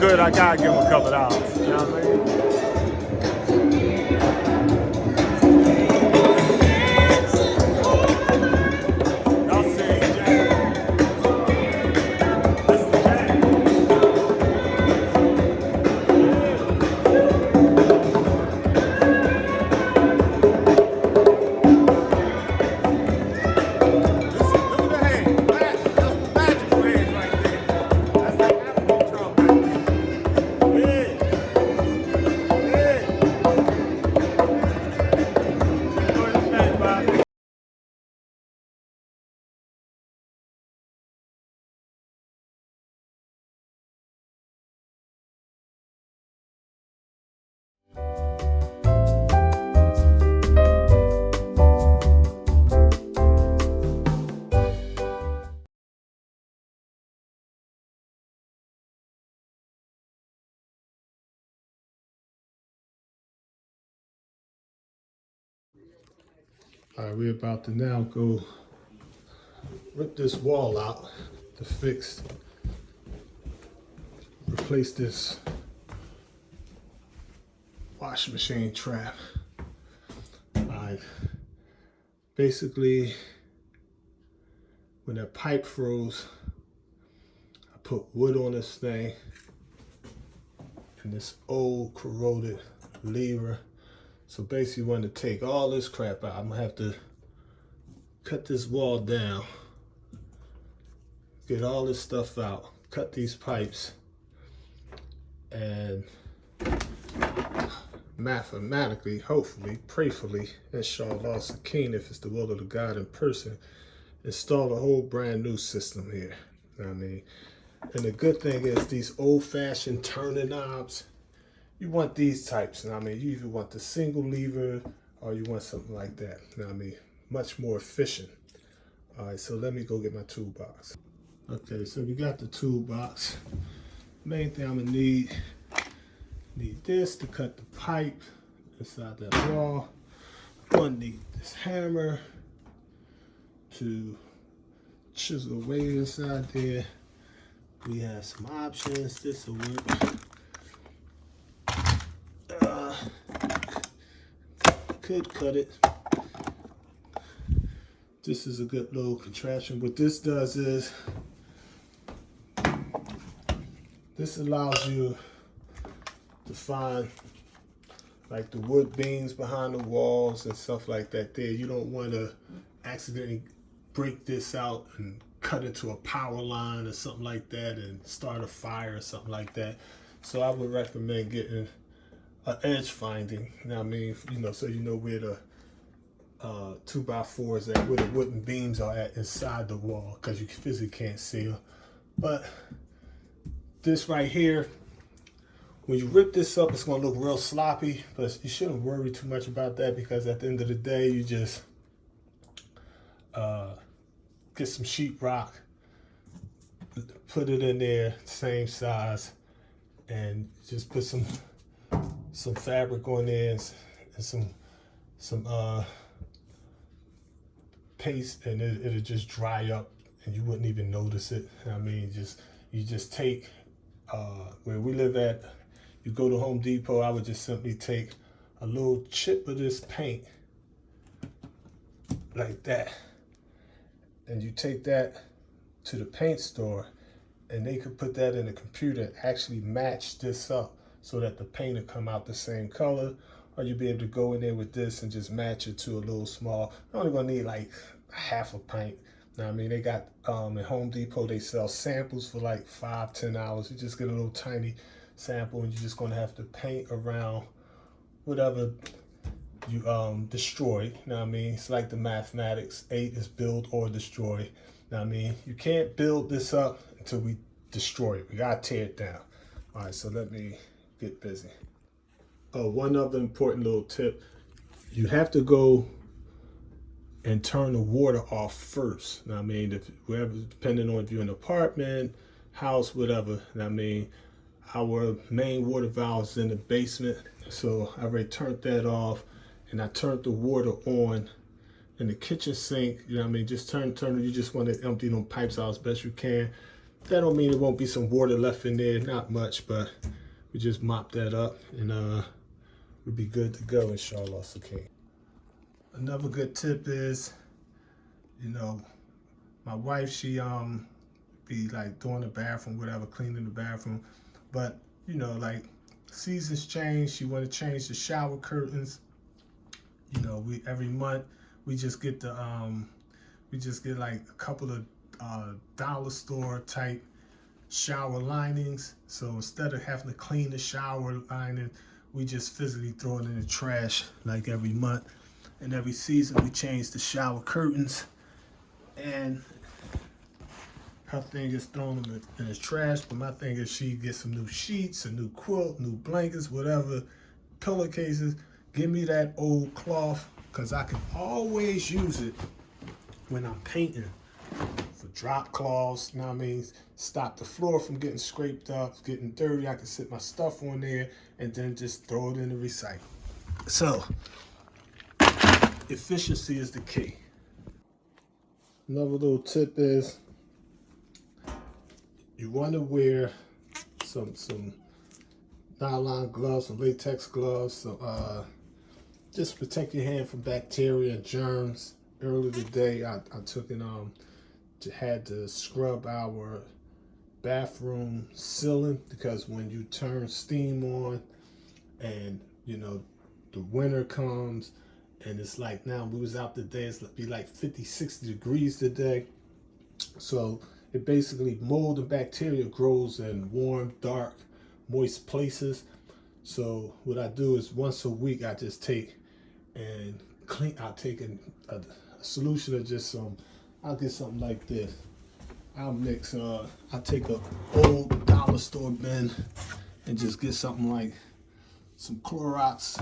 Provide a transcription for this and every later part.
good, I gotta give him a couple of hours. You know what I mean? All right, we're about to now go rip this wall out to replace this washing machine trap. All right, basically, when that pipe froze, I put wood on this thing and this old corroded lever. So basically, when to take all this crap out, I'm gonna have to cut this wall down, get all this stuff out, cut these pipes, and mathematically, hopefully, prayerfully, inshallah, Sakeen, if it's the will of the God in person, install a whole brand new system here. You know what I mean? And the good thing is these old-fashioned turning knobs, you want these types. You know what I mean? You either want the single lever or you want something like that. You know what I mean? Much more efficient. All right, so let me go get my toolbox. Okay, so we got the toolbox. Main thing I'm gonna need this to cut the pipe inside that wall. I'm gonna need this hammer to chisel away inside there. We have some options. This will work. Could cut it. This is a good little contraption. What this does is this allows you to find like the wood beams behind the walls and stuff like that there. You don't want to accidentally break this out and cut it to a power line or something like that and start a fire or something like that. So I would recommend getting an edge finding, you know what I mean? You know, so you know where the 2x4 is at, where the wooden beams are at inside the wall, because you physically can't see them. But this right here, when you rip this up, it's gonna look real sloppy, but you shouldn't worry too much about that, because at the end of the day, you just get some sheetrock, put it in there, same size, and just put some fabric on there and some paste, and it'll just dry up and you wouldn't even notice it. I mean, you just take where we live at, you go to Home Depot, I would just simply take a little chip of this paint like that, and you take that to the paint store and they could put that in the computer and actually match this up so that the paint will come out the same color, or you'll be able to go in there with this and just match it to a little small. You're only gonna need like half a pint. Now, I mean, they got at Home Depot, they sell samples for like $5–10. You just get a little tiny sample, and you're just gonna have to paint around whatever you destroy. You know what I mean? It's like the mathematics. 8 is build or destroy. You know what I mean? You can't build this up until we destroy it. We gotta tear it down. All right, so let me get busy. One other important little tip, you have to go and turn the water off first. Now, I mean, if wherever, depending on if you're in an apartment, house, whatever. I mean, our main water valve is in the basement, so I already turned that off, and I turned the water on in the kitchen sink. You know what I mean? Just turn it. You just want to empty them pipes out as best you can. That don't mean there won't be some water left in there, not much, but we just mop that up and we'll be good to go, inshallah. Okay. Another good tip is, you know, my wife, she be like doing the bathroom, whatever, cleaning the bathroom, but you know, like seasons change, she want to change the shower curtains. You know, we every month we just get the like a couple of dollar store type shower linings. So instead of having to clean the shower lining, we just physically throw it in the trash like every month. And every season we change the shower curtains, and her thing is throwing them in the trash, but my thing is she gets some new sheets, a new quilt, new blankets, whatever, pillowcases. Give me that old cloth, because I can always use it when I'm painting for drop cloths, you know what I mean? Stop the floor from getting scraped up, getting dirty. I can sit my stuff on there and then just throw it in the recycle. So, efficiency is the key. Another little tip is you want to wear some nylon gloves, some latex gloves, so just protect your hand from bacteria and germs. Earlier today, I took and had to scrub our bathroom ceiling, because when you turn steam on and you know the winter comes and it's like, now we was out today, it's be like 50-60 degrees today, so it basically mold and bacteria grows in warm, dark, moist places. So what I do is once a week I just take and clean. I'll take a solution of just some, I'll get something like this. I'll mix, I'll take a old dollar store bin and just get something like some Clorox,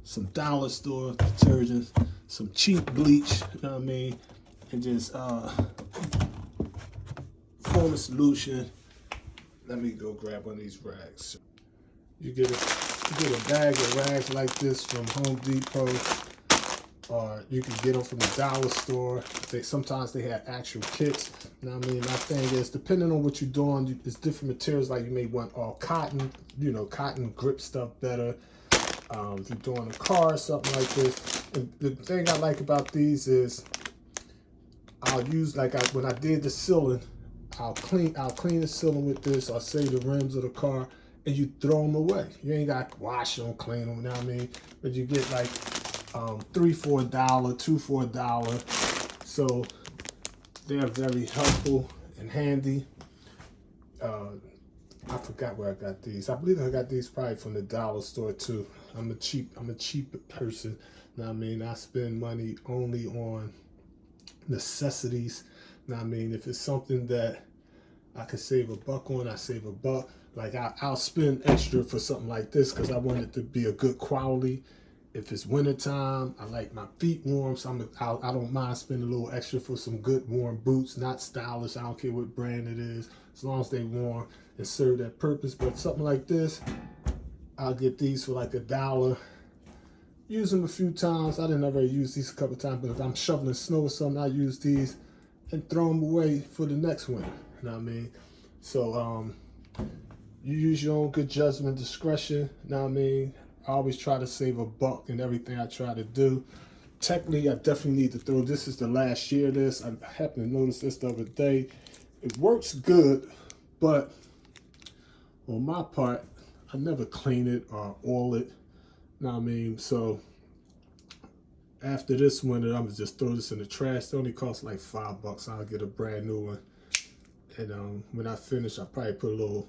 some dollar store detergents, some cheap bleach, you know what I mean, and just form a solution. Let me go grab one of these rags. You get a bag of rags like this from Home Depot, or you can get them from the dollar store. Sometimes they have actual kits. You know what I mean? My thing is, depending on what you're doing, it's different materials. Like you may want all cotton, you know, cotton grip stuff better. If you're doing a car or something like this. And the thing I like about these is I'll use, like when I did the ceiling, I'll clean the ceiling with this. I'll save the rims of the car, and you throw them away. You ain't got to wash them, clean them, you know what I mean? But you get like 3 for $1, 2 for $1. So they're very helpful and handy. I forgot where I got these. I believe I got these probably from the dollar store too. I'm a cheap person. You know what I mean? I spend money only on necessities. You know what I mean? If it's something that I could save $1 on, I save $1. Like I'll spend extra for something like this because I want it to be a good quality. If it's wintertime, I like my feet warm, so I don't mind spending a little extra for some good warm boots, not stylish. I don't care what brand it is, as long as they warm and serve that purpose. But something like this, I'll get these for like $1. Use them a few times. I didn't ever use these a couple of times, but if I'm shoveling snow or something, I use these and throw them away for the next winter. You know what I mean? So you use your own good judgment, discretion. You know what I mean? I always try to save $1 in everything I try to do. Technically, I definitely need to throw, this is the last year of this. I happened to notice this the other day. It works good, but on my part, I never clean it or oil it. You know what I mean? So after this winter, I'm gonna just throw this in the trash. It only costs like $5. I'll get a brand new one. And when I finish, I'll probably put a little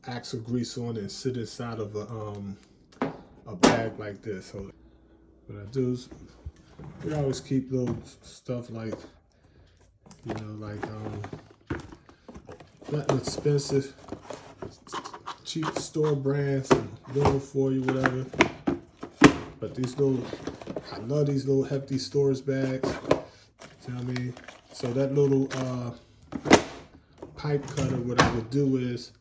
axle grease on it and sit inside of a bag like this. So what I do is we always keep little stuff like, you know, like nothing expensive, cheap store brands, little for you, whatever. But these little, I love these little hefty storage bags. See what I mean? So that little pipe cutter, what I would do is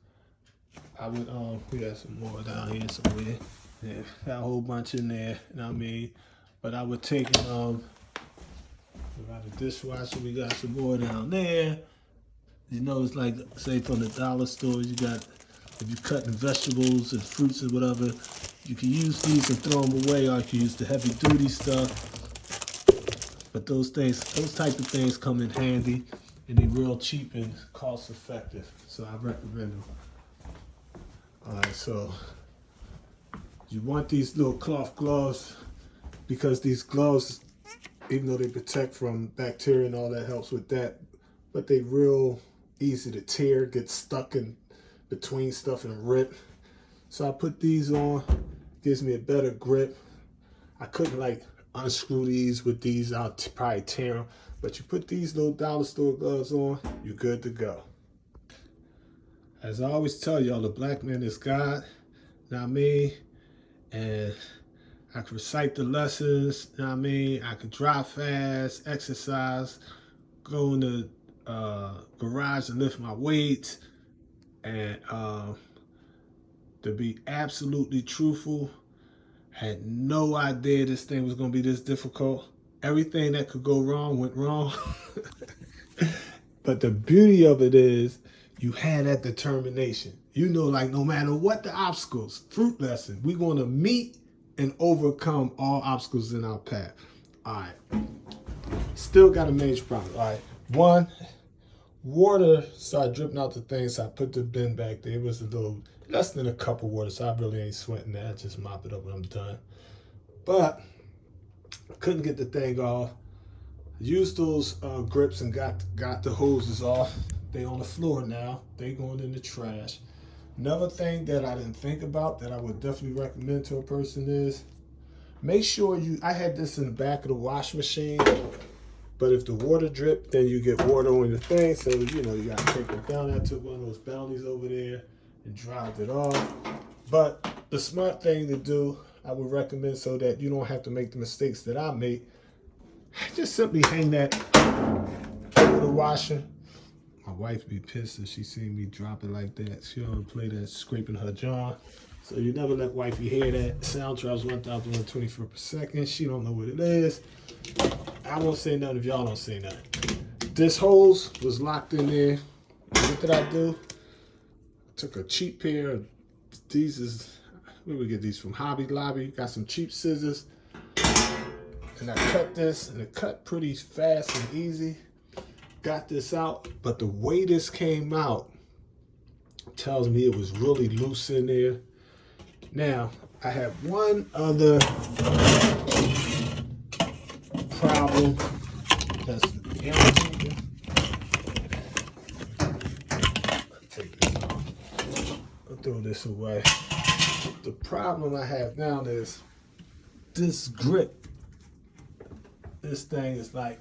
I would we got some more down here somewhere. Yeah, got a whole bunch in there, you know what I mean? But I would take we got a dishwasher, we got some more down there. You know, it's like, say, from the dollar store, you got, if you're cutting vegetables and fruits and whatever, you can use these and throw them away, or you can use the heavy duty stuff. But those type of things come in handy, and they're real cheap and cost effective. So I recommend them. All right, so you want these little cloth gloves because these gloves, even though they protect from bacteria and all that, helps with that, but they real easy to tear, get stuck in between stuff and rip. So I put these on, gives me a better grip. I couldn't like unscrew these with these, I'll probably tear them. But you put these little dollar store gloves on, you're good to go. As I always tell y'all, the black man is God, not me. And I could recite the lessons, you know what I mean? I could drive fast, exercise, go in the garage and lift my weights. And to be absolutely truthful, had no idea this thing was going to be this difficult. Everything that could go wrong went wrong. But the beauty of it is you had that determination. You know, like no matter what the obstacles, fruit lesson, we're going to meet and overcome all obstacles in our path. All right. Still got a major problem. All right. One, water started dripping out the thing, so I put the bin back there. It was a little less than a cup of water, so I really ain't sweating that. I just mop it up when I'm done. But I couldn't get the thing off. Used those grips and got the hoses off. They on the floor now. They going in the trash. Another thing that I didn't think about that I would definitely recommend to a person is make sure I had this in the back of the wash machine, but if the water drip, then you get water on the thing. So, you know, you got to take it down. I took one of those bounties over there and dried it off. But the smart thing to do, I would recommend so that you don't have to make the mistakes that I made, just simply hang that over the washer. My wife be pissed if she see me drop it like that. She don't play that scraping her jaw. So you never let wifey hear that. Sound travels 1,124 per second. She don't know what it is. I won't say nothing if y'all don't say nothing. This hose was locked in there. What did I do? I took a cheap pair of where we get these from? Hobby Lobby. Got some cheap scissors. And I cut this, and it cut pretty fast and easy. Got this out, but the way this came out tells me it was really loose in there. Now, I have one other problem that's irritating. Take this off. I'll throw this away. The problem I have now is this grip. This thing is like,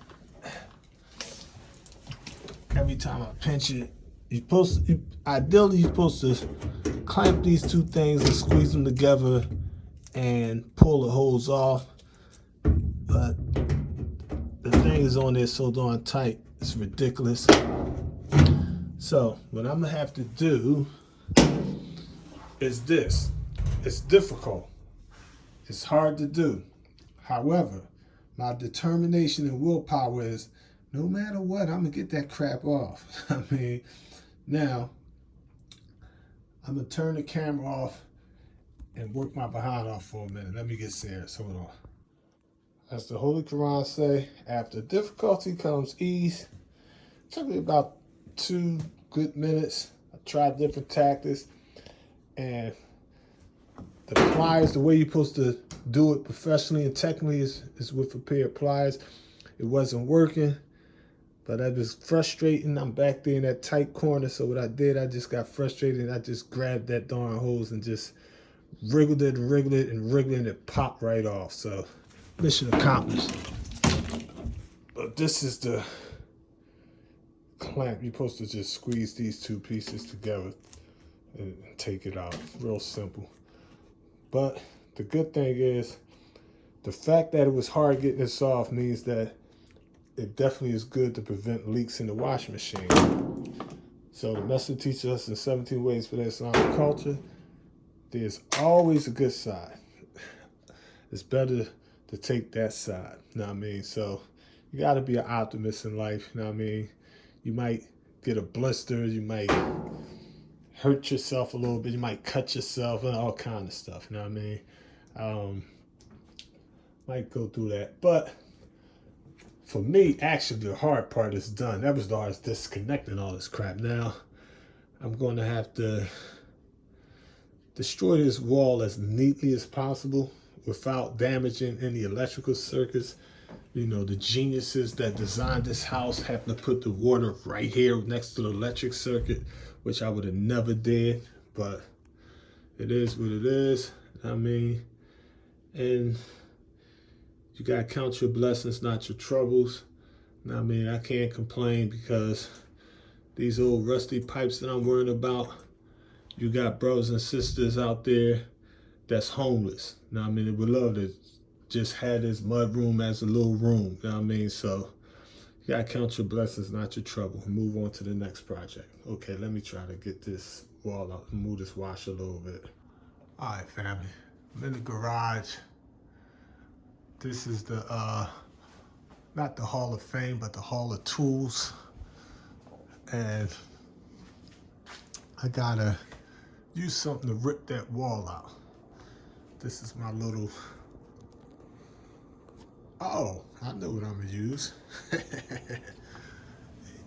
every time I pinch it, ideally you're supposed to clamp these two things and squeeze them together and pull the hose off. But the thing is on there so darn tight, it's ridiculous. So what I'm gonna have to do is this. It's difficult. It's hard to do. However, my determination and willpower is no matter what, I'm gonna get that crap off. I mean, now I'm gonna turn the camera off and work my behind off for a minute. Let me get serious. Hold on. As the Holy Quran say, after difficulty comes ease. It took me about 2 good minutes. I tried different tactics, and the pliers, the way you're supposed to do it professionally and technically is with a pair of pliers. It wasn't working, but that was frustrating. I'm back there in that tight corner, so what I did, I just got frustrated and I just grabbed that darn hose and just wriggled it and wriggled it and wriggled it, and it popped right off. So mission accomplished. But this is the clamp. You're supposed to just squeeze these two pieces together and take it out. Real simple. But the good thing is, the fact that it was hard getting this off means that it definitely is good to prevent leaks in the washing machine. So the message teaches us in 17 ways for the Islamic culture, there's always a good side. It's better to take that side, you know what I mean? So you gotta be an optimist in life, you know what I mean? You might get a blister, you might hurt yourself a little bit, you might cut yourself, and all kind of stuff, you know what I mean? Might go through that. But for me, actually, the hard part is done. That was the hardest, disconnecting all this crap. Now, I'm going to have to destroy this wall as neatly as possible without damaging any electrical circuits. You know, the geniuses that designed this house happened to put the water right here next to the electric circuit, which I would have never did, but it is what it is. I mean, and you gotta count your blessings, not your troubles. I mean, I can't complain because these old rusty pipes that I'm worrying about, you got brothers and sisters out there that's homeless. You know what I mean? They would love to just have this mud room as a little room. You know what I mean? So you gotta count your blessings, not your trouble. Move on to the next project. Okay, let me try to get this wall out and move this washer a little bit. All right, family. I'm in the garage. This is the, not the Hall of Fame, but the Hall of Tools. And I gotta use something to rip that wall out. This is my little, oh, I know what I'm gonna use.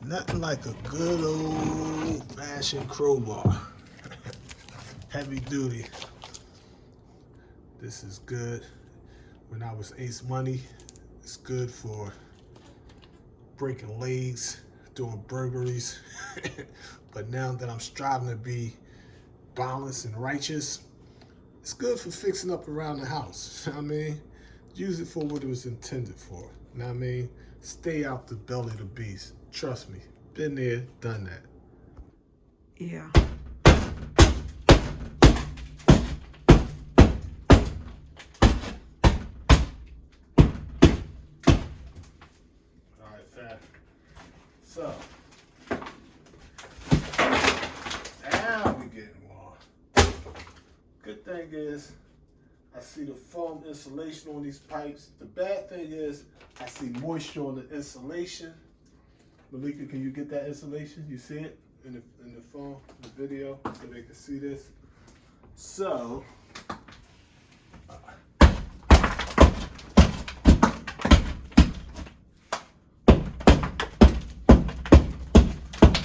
Nothing like a good old fashioned crowbar. Heavy duty. This is good. When I was Ace Money, it's good for breaking legs, doing burglaries. But now that I'm striving to be balanced and righteous, it's good for fixing up around the house. You know what I mean? Use it for what it was intended for. You know what I mean? Stay out the belly of the beast. Trust me. Been there, done that. Yeah. So, now we getting warm. Good thing is, I see the foam insulation on these pipes. The bad thing is, I see moisture on the insulation. Malika, can you get that insulation? You see it in the foam, the video, so they can see this? So,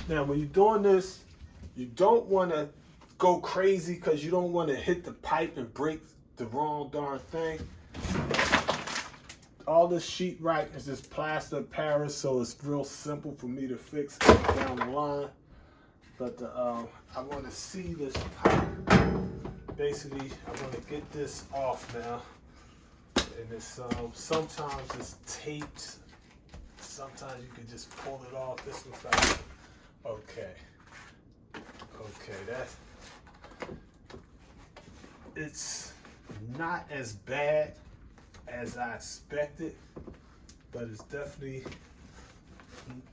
now, when you're doing this, you don't want to go crazy because you don't want to hit the pipe and break the wrong darn thing. All this sheetrock is just plaster of Paris, so it's real simple for me to fix down the line. But I want to see this pipe. Basically, I want to get this off now. And it's sometimes it's taped. Sometimes you can just pull it off. This one's like, okay, that's, it's not as bad as I expected, but it's definitely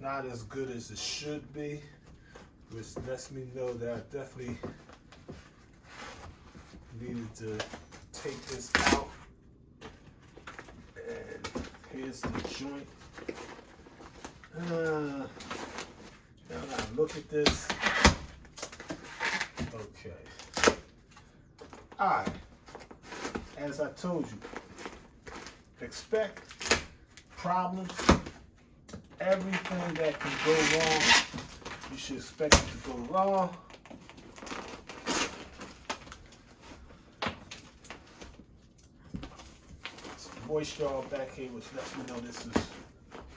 not as good as it should be, which lets me know that I definitely needed to take this out. And here's the joint. Now I look at this. Okay. Alright. As I told you, expect problems. Everything that can go wrong, you should expect it to go wrong. Some moisture all back here, which lets me know this is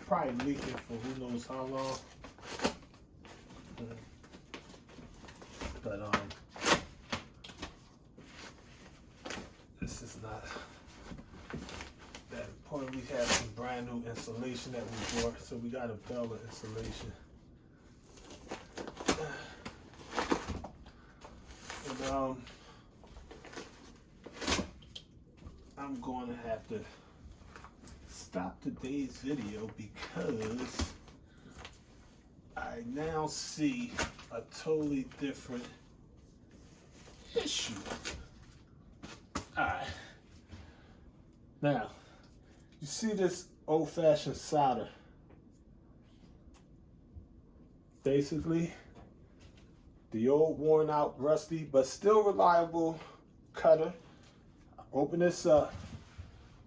probably leaking for who knows how long. But this is not that important. We have some brand new insulation that we bought, so we got a belt of insulation. And I'm going to have to stop today's video because I now see a totally different issue. Alright. Now, you see this old-fashioned solder. basically the old worn out rusty but still reliable cutter. Open this up.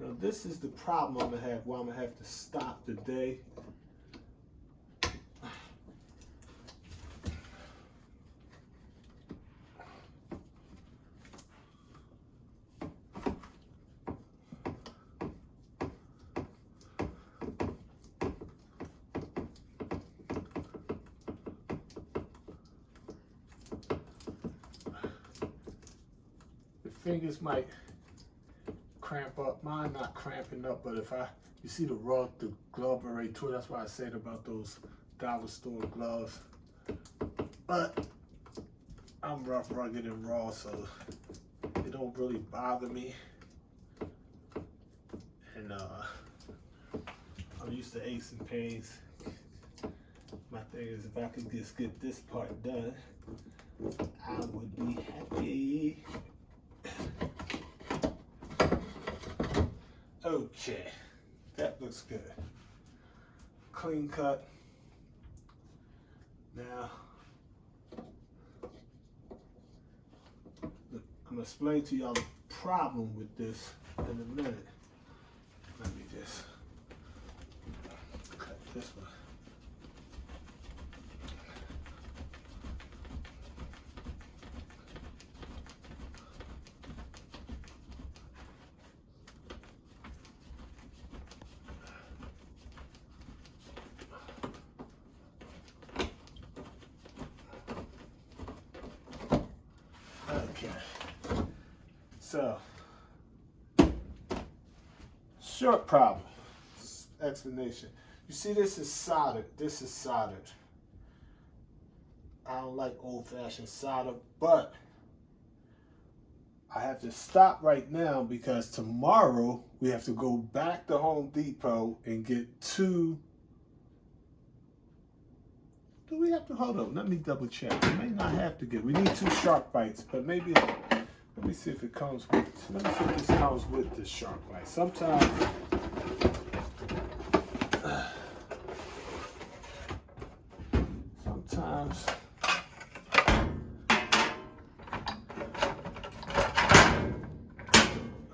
Now this is the problem I'm gonna have, why I'm gonna have to stop today. Fingers might cramp up. Mine not cramping up, but if you see the glove beret too. That's why I said about those dollar store gloves. But I'm rough, rugged, and raw, so it don't really bother me. And I'm used to aches and pains. My thing is, if I could just get this part done, I would be happy. Okay, that looks good. Clean cut. Now, I'm gonna explain to y'all the problem with this in a minute. Let me just cut this one. Okay, so short problem, explanation. You see this is soldered, this is soldered. I don't like old-fashioned solder, but I have to stop right now because tomorrow we have to go back to Home Depot and get two. Do we have to, hold on, let me double check. We may not have to get, we need two sharp bites, but maybe, let me see if it comes with, let me see if this comes with the sharp bite. Sometimes,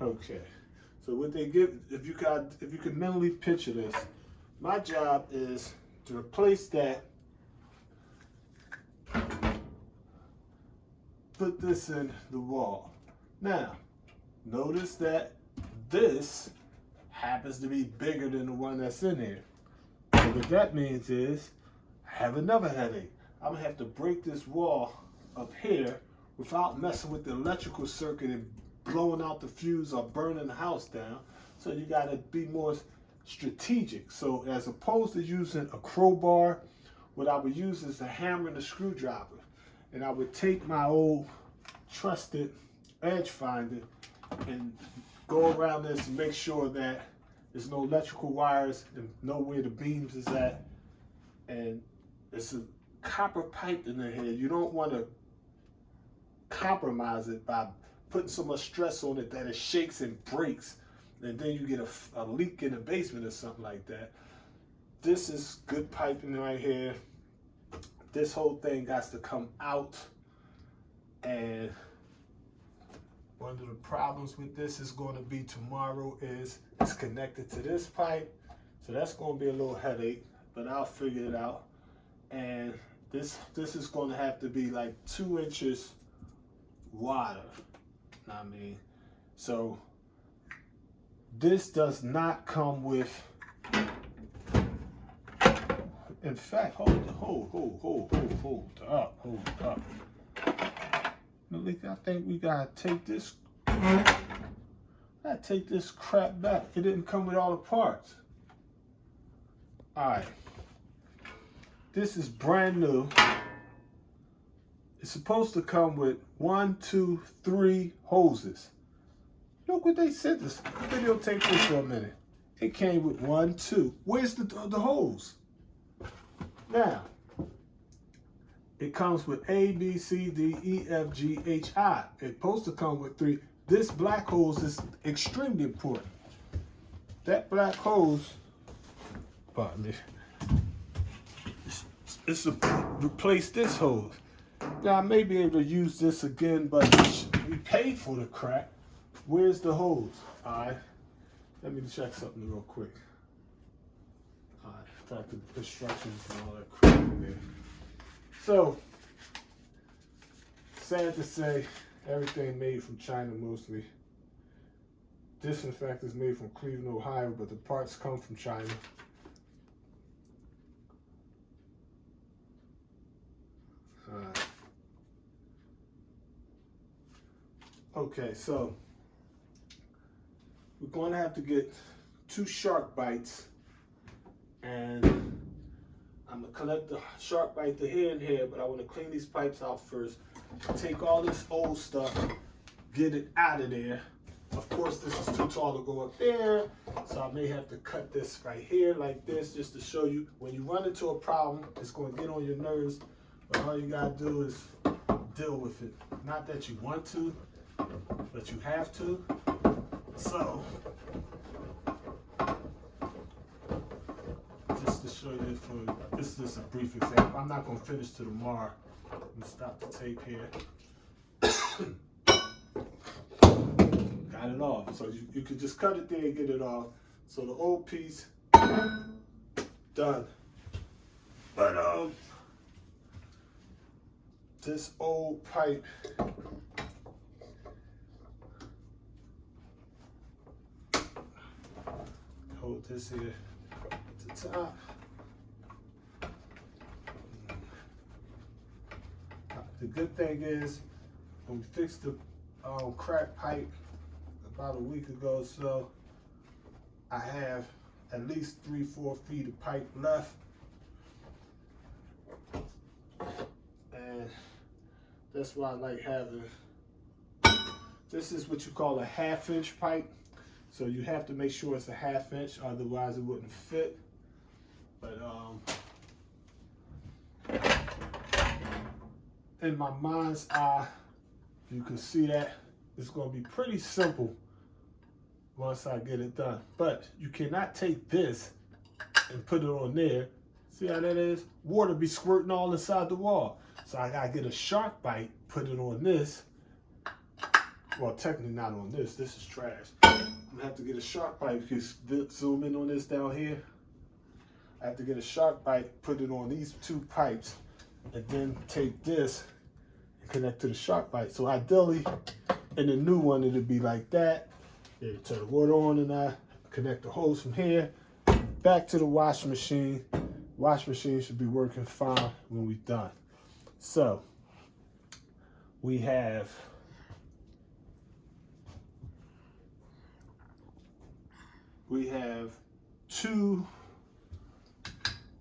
okay. So what they give, if you can mentally picture this, my job is to replace that, put this in the wall. Now, notice that this happens to be bigger than the one that's in here. So what that means is, I have another headache. I'm gonna have to break this wall up here without messing with the electrical circuit and blowing out the fuse or burning the house down. So you gotta be more strategic. So as opposed to using a crowbar, what I would use is a hammer and a screwdriver. And I would take my old trusted edge finder and go around this and make sure that there's no electrical wires and know where the beams is at. And it's a copper pipe in the head. You don't want to compromise it by putting so much stress on it that it shakes and breaks, and then you get a leak in the basement or something like that. This is good piping right here. This whole thing got to come out, and one of the problems with this is going to be tomorrow is it's connected to this pipe, so that's going to be a little headache, but I'll figure it out. And this is going to have to be like 2 inches wider. I mean, so this does not come with. In fact, hold up. Malika, I think we gotta take this. Take this crap back. It didn't come with all the parts. All right. This is brand new. It's supposed to come with 1, 2, 3 hoses. Look what they said. This videotape this for a minute. It came with 1, 2. Where's the hose? Now, it comes with A, B, C, D, E, F, G, H, I. It's supposed to come with 3. This black hose is extremely important. That black hose, pardon me, is to replace this hose. Now I may be able to use this again, but we paid for the crap. Where's the hose? Alright. Let me check something real quick. Alright, back to the instructions and all that crap in there. So, sad to say, everything made from China mostly. Disinfectant is made from Cleveland, Ohio, but the parts come from China. Okay, so we're going to have to get 2 shark bites, and I'm going to collect the shark bite to here and here, but I want to clean these pipes out first. Take all this old stuff, get it out of there. Of course, this is too tall to go up there, so I may have to cut this right here like this, just to show you when you run into a problem, it's going to get on your nerves, but all you got to do is deal with it. Not that you want to, but you have to. So, just to show you this is just a brief example. I'm not going to finish till tomorrow. Let me stop the tape here. Got it off. So you could just cut it there and get it off. So the old piece, done. But this old pipe, hold this here at the top. The good thing is, when we fixed the cracked pipe about a week ago, so I have at least 3-4 feet of pipe left, and that's why I like having. This is what you call a 1/2 inch pipe. So you have to make sure it's a 1/2 inch, otherwise it wouldn't fit. But in my mind's eye, you can see that it's going to be pretty simple once I get it done. But you cannot take this and put it on there. See how that is? Water be squirting all inside the wall. So I gotta get a shark bite, put it on this. Well, technically not on this. This is trash. I'm gonna have to get a shark bite. You can zoom in on this down here. I have to get a shark bite, put it on these 2 pipes, and then take this and connect to the shark bite. So ideally, in the new one, it'll be like that. Yeah, you turn the water on, and I connect the hose from here back to the washing machine. Washing machine should be working fine when we're done. So we have two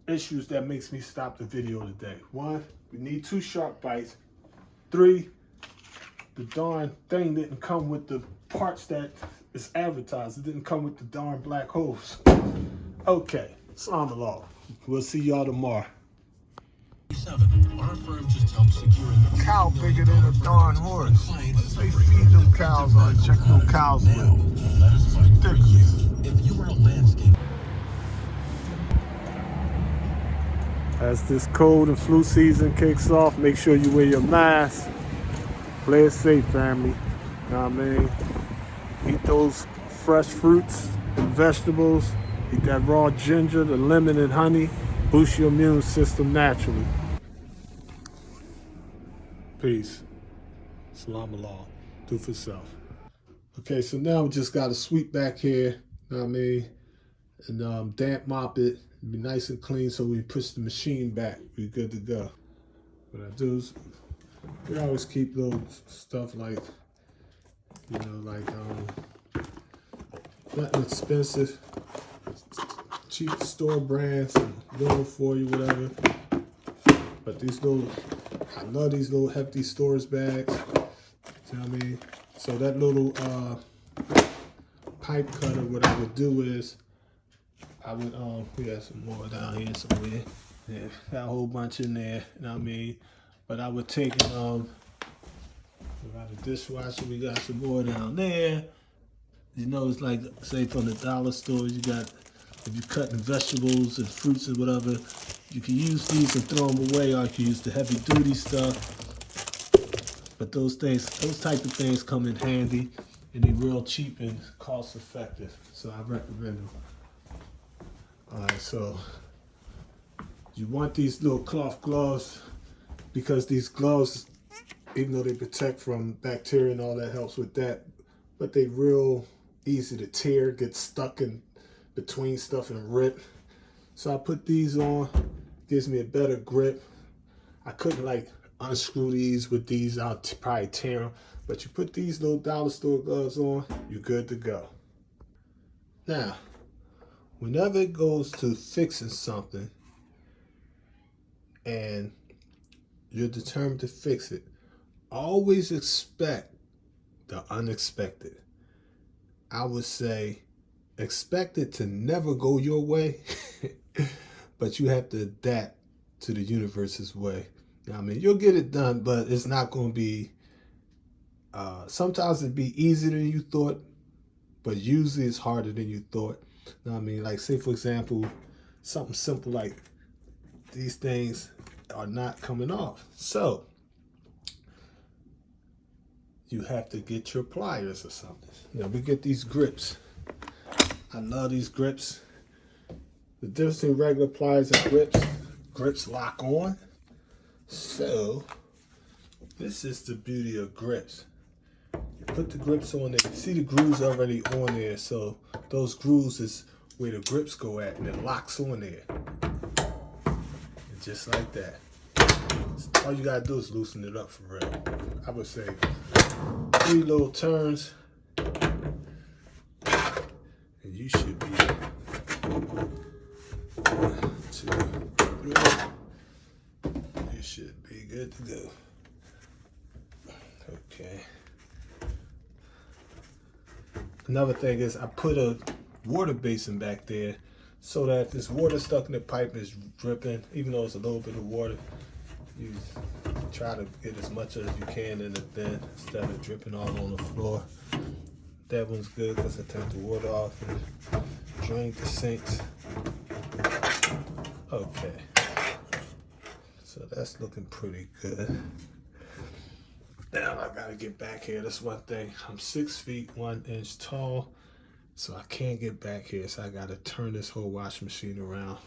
issues that makes me stop the video today. 1, we need 2 shark bites. 3, the darn thing didn't come with the parts that is advertised. It didn't come with the darn black hose. Okay, Salam alaikum. We'll see y'all tomorrow. Our firm just helped secure Cow bigger than a darn horse. They feed them cows or check them cows with. Let us fight for you. If you were a landscape. As this cold and flu season kicks off, make sure you wear your mask. Play it safe, family. You know what I mean? Eat those fresh fruits and vegetables. Eat that raw ginger, the lemon and honey. Boost your immune system naturally. Peace. Salam alaikum. Do for self. Okay, so now we just got to sweep back here, you know what I mean? And damp mop it. Be nice and clean, so we push the machine back. We're good to go. What I do is, we always keep little stuff like, you know, like nothing expensive, cheap store brands, little for you, whatever. But these little, I love these little hefty storage bags. See what I mean? So that little pipe cutter, what I would do is, I would, we got some more down here somewhere. Yeah, got a whole bunch in there, you know what I mean? But I would take, we got a dishwasher, we got some more down there. You know, it's like, say from the dollar stores, you got if you're cutting vegetables and fruits and whatever, you can use these and throw them away, or you can use the heavy duty stuff. But those type of things come in handy, and they're real cheap and cost effective. So I recommend them. All right, so you want these little cloth gloves, because these gloves, even though they protect from bacteria and all that, helps with that, but they real easy to tear, get stuck in between stuff and rip. So I put these on, gives me a better grip. I couldn't like unscrew these with these, I'll probably tear them. But you put these little dollar store gloves on, you're good to go. Now, whenever it goes to fixing something and you're determined to fix it, always expect the unexpected. I would say expect it to never go your way, but you have to adapt to the universe's way. I mean, you'll get it done, but it's not going to be, sometimes it'd be easier than you thought, but usually it's harder than you thought. You know what I mean? Like, say, for example, something simple like these things are not coming off. So, you have to get your pliers or something. Now, we get these grips. I love these grips. The difference between regular pliers and grips lock on. So, this is the beauty of grips. You put the grips on there. See the grooves already on there. So, those grooves is where the grips go at, and it locks on there. And just like that. All you gotta do is loosen it up for real. I would say 3 little turns, and you should be 1, 2, 3. You should be good to go. Okay. Another thing is I put a water basin back there so that if there's water stuck in the pipe is dripping, even though it's a little bit of water, you try to get as much as you can in it then instead of dripping all on the floor. That one's good because I take the water off and drain the sinks. Okay, so that's looking pretty good. Now I gotta get back here. That's one thing. I'm 6 feet 1 inch tall, so I can't get back here. So I gotta turn this whole washing machine around.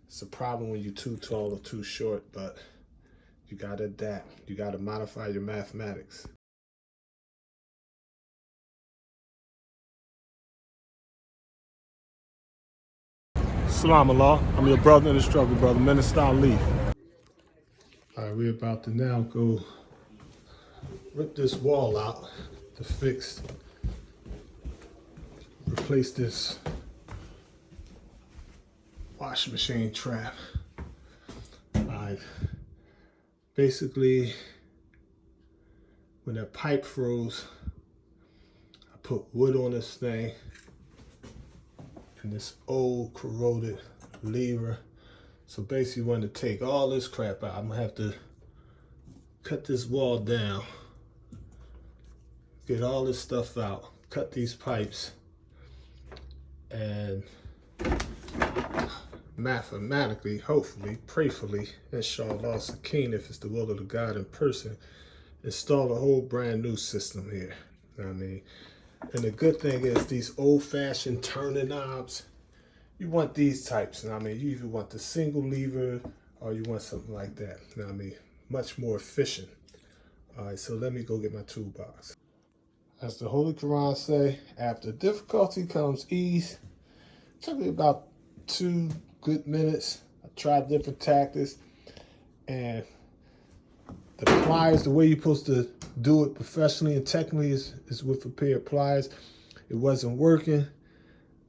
It's a problem when you're too tall or too short, but you gotta adapt. You gotta modify your mathematics. Salam Allah. I'm your brother in the struggle, brother. Minister Ali. All right, we're about to now go rip this wall out to replace this washing machine trap. All right. Basically, when that pipe froze, I put wood on this thing and this old corroded lever. So basically, when to take all this crap out, I'm gonna have to cut this wall down, get all this stuff out, cut these pipes, and mathematically, hopefully, prayerfully, inshallah, Sakeen, if it's the will of the God in person, install a whole brand new system here. You know what I mean? And the good thing is these old-fashioned turning knobs, you want these types. You know what I mean? You either want the single lever or you want something like that. You know what I mean? Much more efficient. All right, so let me go get my toolbox. As the Holy Quran say, after difficulty comes ease. It took me about 2 good minutes. I tried different tactics, and the pliers, the way you're supposed to do it professionally and technically is with a pair of pliers. It wasn't working,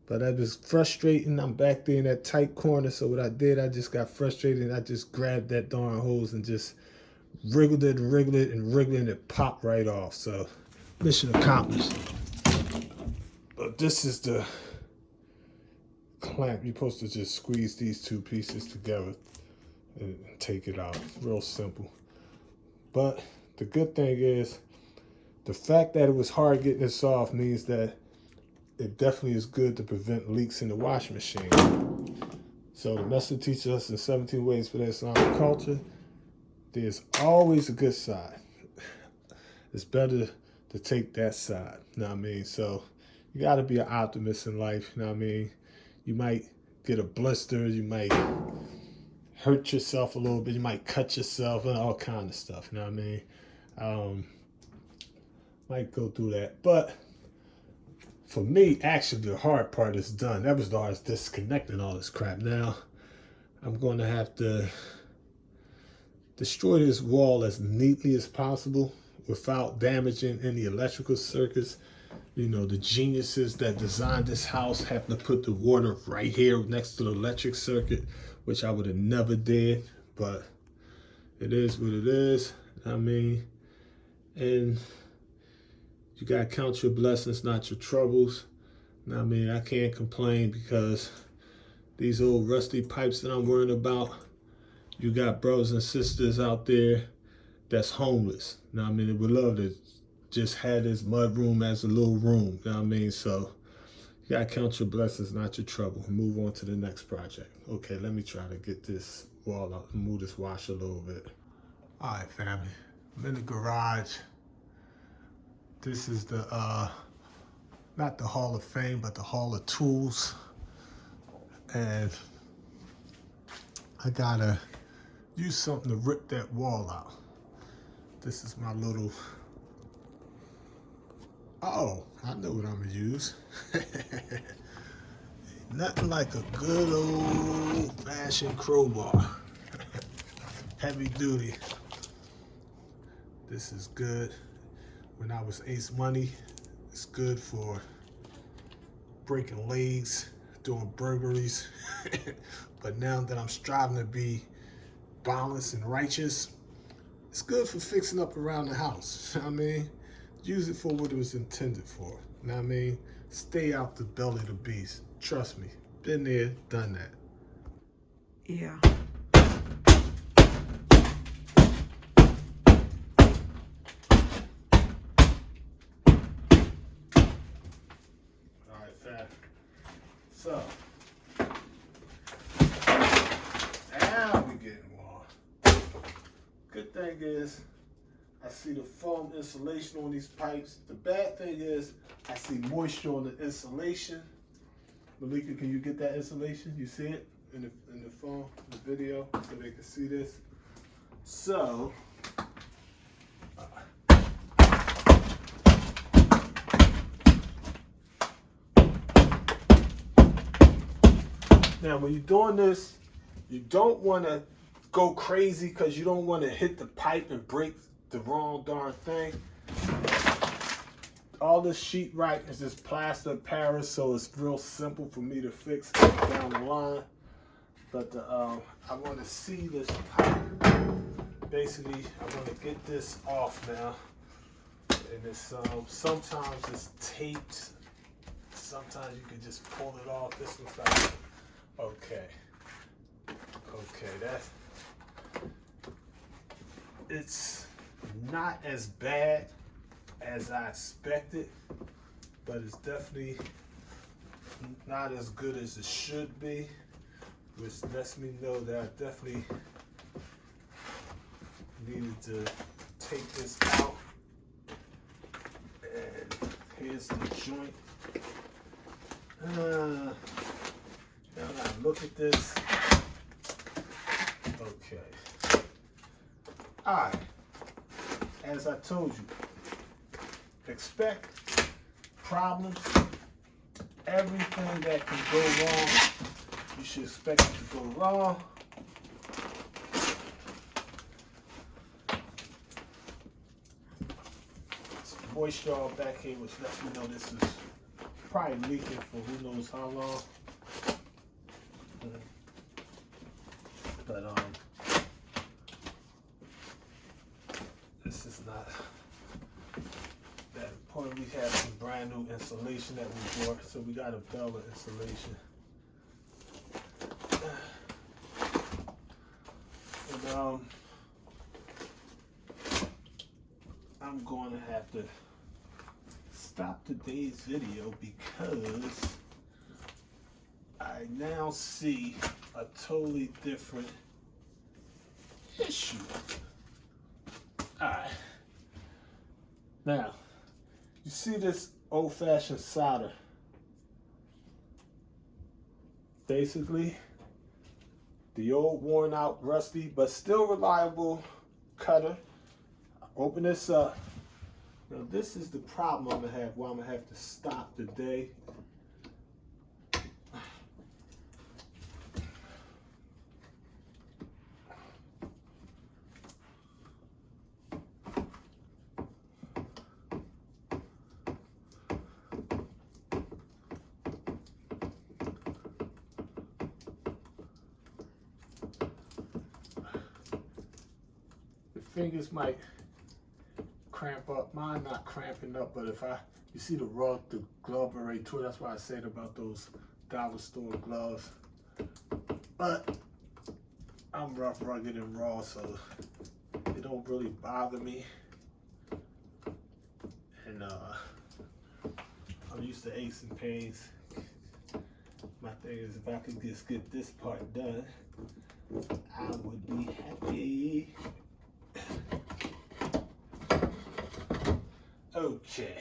but that was frustrating. I'm back there in that tight corner, so what I did, I just got frustrated and I just grabbed that darn hose and just wriggled it and wriggled it and wriggled it, and it popped right off. So mission accomplished. But this is the clamp. You're supposed to just squeeze these 2 pieces together and take it out. Real simple. But the good thing is the fact that it was hard getting this off means that it definitely is good to prevent leaks in the washing machine. So the master teaches us in 17 ways for the Islamic culture. There's always a good side. It's better to take that side. You know what I mean? So you got to be an optimist in life. You know what I mean? You might get a blister. You might hurt yourself a little bit. You might cut yourself and all kind of stuff. You know what I mean? Might go through that. But for me, actually, the hard part is done. That was the hardest, disconnecting all this crap. Now, I'm going to have to destroy this wall as neatly as possible without damaging any electrical circuits. You know, the geniuses that designed this house happened to put the water right here next to the electric circuit, which I would have never did, but it is what it is. I mean, and you gotta count your blessings, not your troubles. I mean, I can't complain because these old rusty pipes that I'm worrying about, you got brothers and sisters out there that's homeless. You know what I mean? They would love to just have this mud room as a little room. You know what I mean? So you gotta count your blessings, not your trouble. Move on to the next project. Okay, let me try to get this wall out, move this washer a little bit. All right, family. I'm in the garage. This is the, not the Hall of Fame, but the Hall of Tools. And I gotta use something to rip that wall out. This is my little, oh, I know what I'm gonna use. Nothing like a good old fashioned crowbar. Heavy duty. This is good. When I was Ace Money, it's good for breaking legs, doing burglaries. But now that I'm striving to be balanced and righteous, it's good for fixing up around the house. You know what I mean? Use it for what it was intended for. You know what I mean? Stay out the belly of the beast. Trust me. Been there, done that. Yeah. All right, fam. So, now we getting warm. Good thing is, I see the foam insulation on these pipes. The bad thing is, I see moisture on the insulation. Malika, can you get that insulation? You see it in the phone, the video, so they can see this? So, now when you're doing this, you don't want to go crazy because you don't want to hit the pipe and break the wrong darn thing. All this sheetrock is just plaster of Paris, so it's real simple for me to fix down the line. But I want to see this pipe. Basically, I want to get this off now. And it's sometimes it's taped. Sometimes you can just pull it off. This looks like, okay. Okay, that's, it's not as bad as I expected, but it's definitely not as good as it should be, which lets me know that I definitely needed to take this out. And here's the joint. Now that I look at this, okay. All right, as I told you, expect problems. Everything that can go wrong, you should expect it to go wrong. Some moisture all back here, which lets me know this is probably leaking for who knows how long. But this is not that important. We have some brand new insulation that we bought, so we got a Bella insulation. And I'm going to have to stop today's video because I now see a totally different issue. Alright. Now, you see this old-fashioned solder. Basically, the old worn out, rusty, but still reliable cutter. Open this up. Now this is the problem I'm gonna have, why I'm gonna have to stop today. Fingers might cramp up. Mine not cramping up, but if you see the glove array too. That's why I said about those dollar store gloves. But I'm rough, rugged, and raw, so it don't really bother me. And I'm used to aches and pains. My thing is, if I could just get this part done, I would be happy. Okay,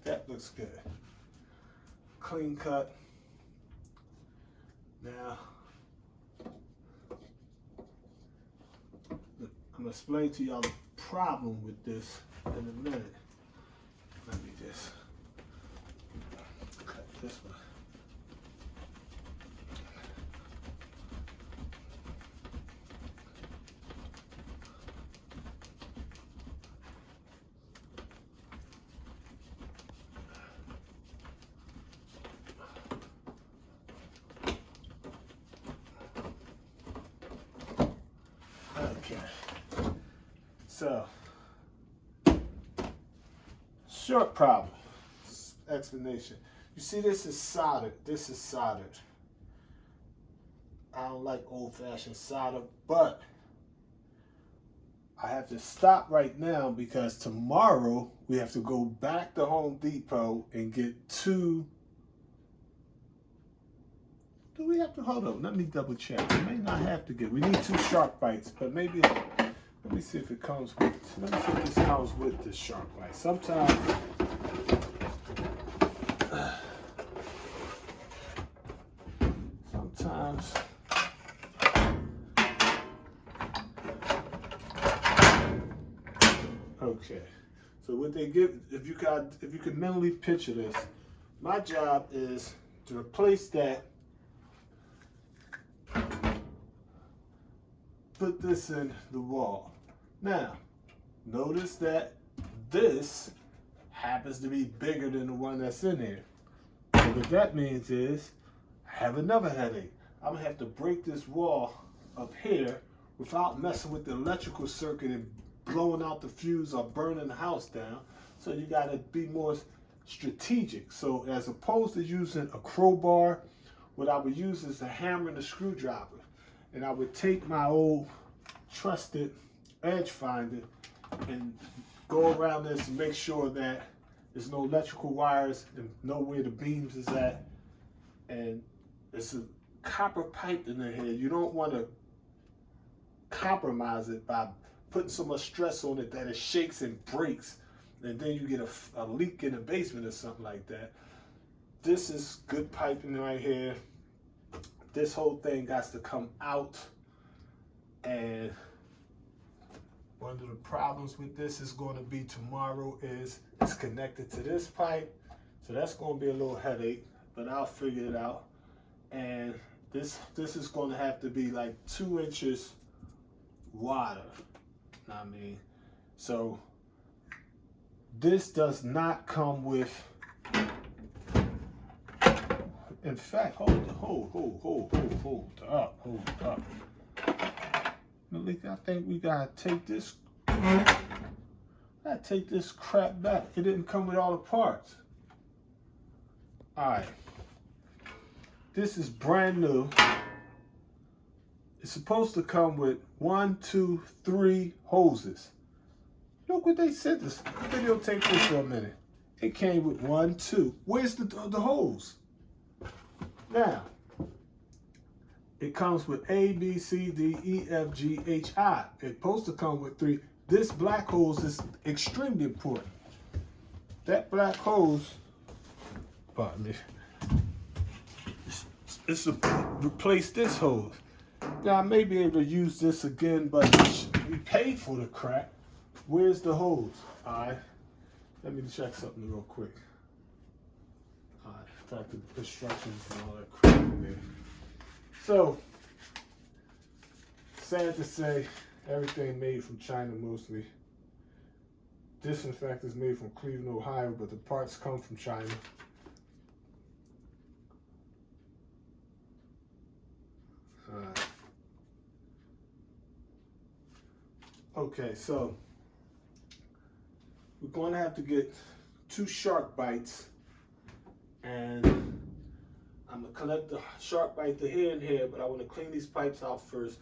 that looks good. Clean cut. Now, I'm gonna explain to y'all the problem with this in a minute. Let me just cut this one. Okay, so short problem, explanation. You see this is soldered, this is soldered. I don't like old-fashioned solder, but I have to stop right now because tomorrow we have to go back to Home Depot and get two. Do we have to, hold on, let me double check. We may not have to get, we need 2 shark bites, but maybe, let me see if it comes with, let me see if this comes with the shark bite. Sometimes, okay. So what they give, if you can mentally picture this, my job is to replace that, put this in the wall. Now, notice that this happens to be bigger than the one that's in there. So what that means is, I have another headache. I'm gonna have to break this wall up here without messing with the electrical circuit and blowing out the fuse or burning the house down. So you gotta be more strategic. So as opposed to using a crowbar, what I would use is a hammer and a screwdriver. And I would take my old trusted edge finder and go around this and make sure that there's no electrical wires and know where the beams is at. And it's a copper pipe in there. You don't want to compromise it by putting so much stress on it that it shakes and breaks, and then you get a leak in the basement or something like that. This is good piping right here. This whole thing got to come out, and one of the problems with this is going to be tomorrow is it's connected to this pipe, so that's going to be a little headache, but I'll figure it out. And this is going to have to be like 2 inches wider. I mean, so this does not come with. In fact, hold up. I think we gotta take this. Take this crap back. It didn't come with all the parts. All right. This is brand new. It's supposed to come with 1, 2, 3 hoses. Look what they said. This videotape this for a minute. It came with 1, 2. Where's the hose? Now, it comes with A, B, C, D, E, F, G, H, I. It's supposed to come with 3. This black hose is extremely important. That black hose, pardon me, it's to replace this hose. Now, I may be able to use this again, but we paid for the crap. Where's the hose? All right. Let me check something real quick. All right. Got the instructions and all that crap in there. So, sad to say, everything made from China mostly. Disinfectant is made from Cleveland, Ohio, but the parts come from China. Okay, so we're going to have to get 2 shark bites, and I'm going to collect the shark bite, the here and here, but I want to clean these pipes out first.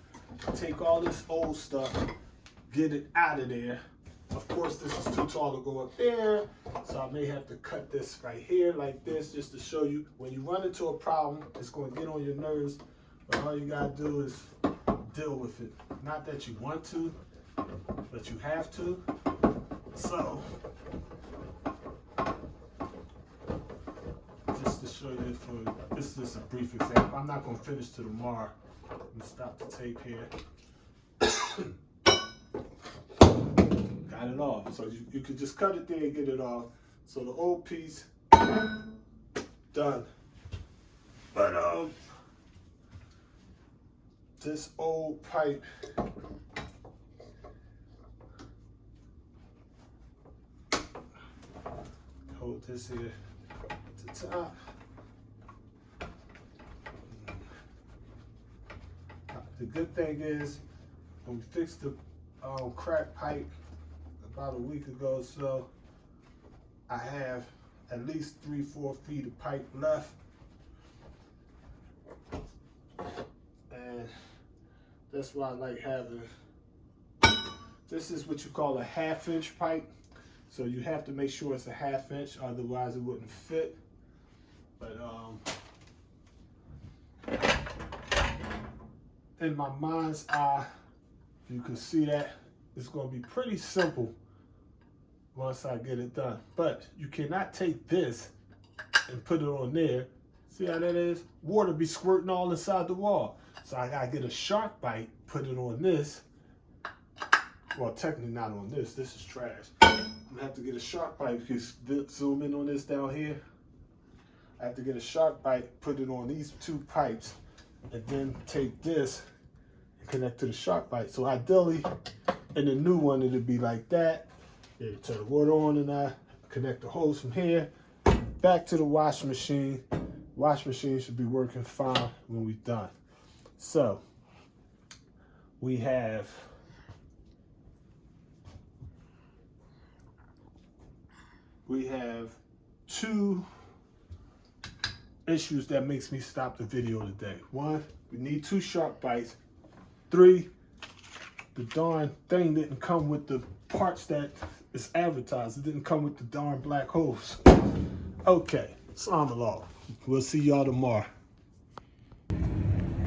Take all this old stuff, get it out of there. Of course, this is too tall to go up there, so I may have to cut this right here like this just to show you when you run into a problem, it's going to get on your nerves, but all you got to do is deal with it. Not that you want to, but you have to. So, just to show you, this is just a brief example. I'm not going to finish till tomorrow. Let me stop the tape here. Got it off. So you could just cut it there and get it off. So the old piece, done. But this old pipe, hold this here at the top. The good thing is, when we fixed the cracked pipe about a week ago or so, I have at least 3-4 feet of pipe left. And that's why I like having, this is what you call a 1/2 inch pipe. So you have to make sure it's a 1/2 inch, otherwise it wouldn't fit. But in my mind's eye, you can see that it's going to be pretty simple once I get it done. But you cannot take this and put it on there. See how that is? Water be squirting all inside the wall. So I got to get a shark bite, put it on this. Well, technically not on this. This is trash. I'm going to have to get a shark bite. You can zoom in on this down here. I have to get a shark bite, put it on these 2 pipes, and then take this and connect to the shark bite. So ideally, in the new one, it'll be like that. You turn the water on and I connect the hose from here back to the washing machine. Wash machine should be working fine when we're done. So we have two issues that makes me stop the video today. 1, we need 2 shark bites. 3, the darn thing didn't come with the parts that is advertised. It didn't come with the darn black hose. Okay, Salam alaikum. We'll see y'all tomorrow.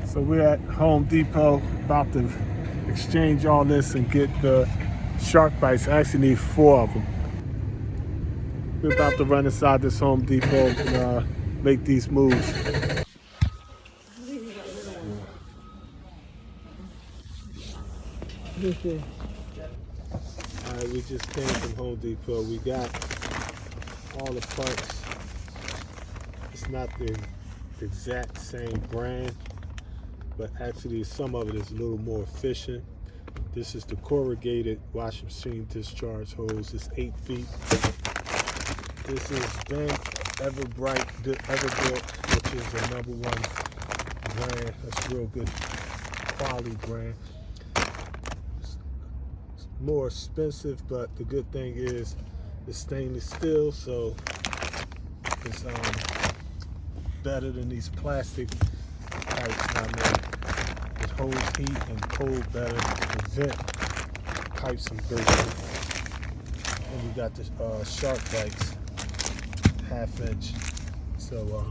So we're at Home Depot, about to exchange all this and get the shark bites. I actually need 4 of them. We're about to run inside this Home Depot and make these moves. All right, we just came from Home Depot. We got all the parts. It's not the exact same brand, but actually some of it is a little more efficient. This is the corrugated washing machine discharge hose. It's 8 feet. This is Everbuilt, which is the #1 brand. That's a real good quality brand. It's more expensive, but the good thing is it's stainless steel, so it's better than these plastic pipes I made. It holds heat and cold better to prevent pipes from bursting. And we got the shark bites. 1.5 inch. So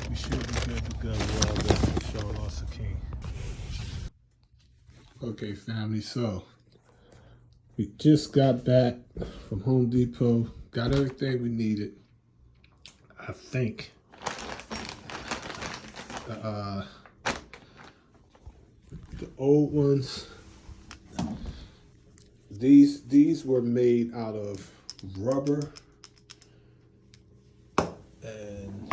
we should be good to go with all this, inshallah, Sakin. Okay, family, so we just got back from Home Depot, got everything we needed. I think the old ones, these were made out of rubber, and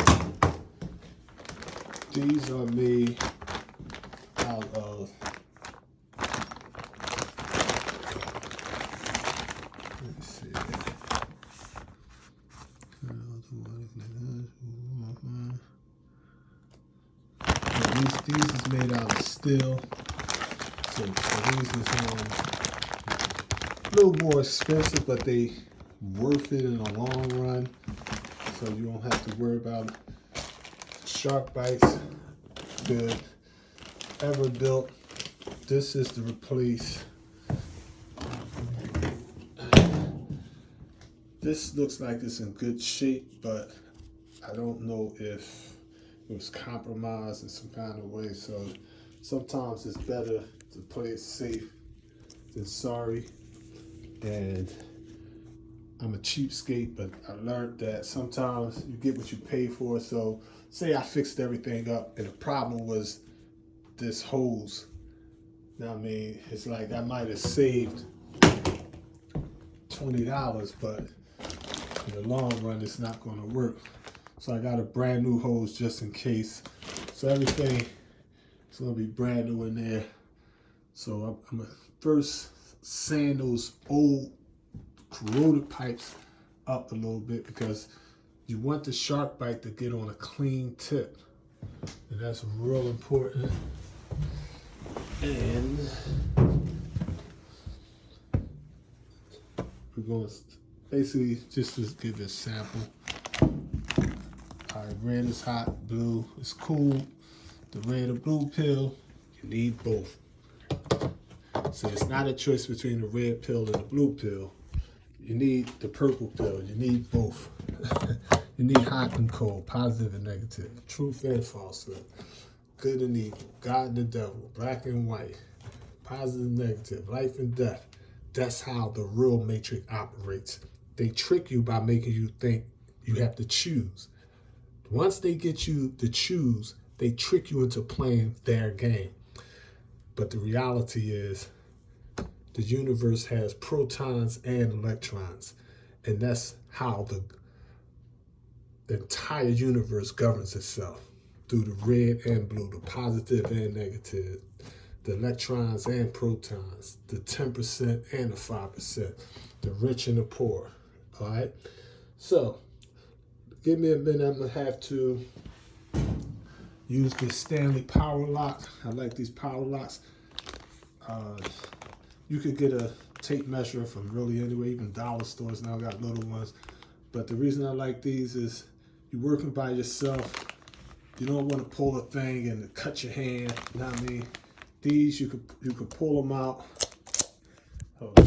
these are made out of, let's see, these is made out of steel. So these is a little more expensive, but they worth it in the long run. So you don't have to worry about shark bites. Good. Ever built. This is to replace. This looks like it's in good shape, but I don't know if it was compromised in some kind of way. So sometimes it's better to play it safe than sorry. And I'm a cheapskate, but I learned that sometimes you get what you pay for. So say I fixed everything up and the problem was this hose. Now, I mean, it's like I might have saved $20, but in the long run, it's not going to work. So I got a brand new hose just in case. So everything is going to be brand new in there. So I'm going to first sand those old corroded pipes up a little bit, because you want the shark bite to get on a clean tip, and that's real important. And we're going to basically just to give this sample. All right, red is hot, blue is cool. The red or blue pill, you need both. So it's not a choice between the red pill and the blue pill. You need the purple pill. You need both. You need hot and cold, positive and negative, truth and falsehood, good and evil, God and the devil, black and white, positive and negative, life and death. That's how the real matrix operates. They trick you by making you think you have to choose. Once they get you to choose, they trick you into playing their game. But the reality is, the universe has protons and electrons, and that's how the entire universe governs itself, through the red and blue, the positive and negative, the electrons and protons, the 10% and the 5%, the rich and the poor. All right, so give me a minute. I'm gonna have to use this Stanley power lock. I like these power locks. You could get a tape measure from really anywhere, even dollar stores now got little ones. But the reason I like these is you're working by yourself. You don't want to pull a thing and cut your hand. You know what I mean? These you could pull them out. Hold on.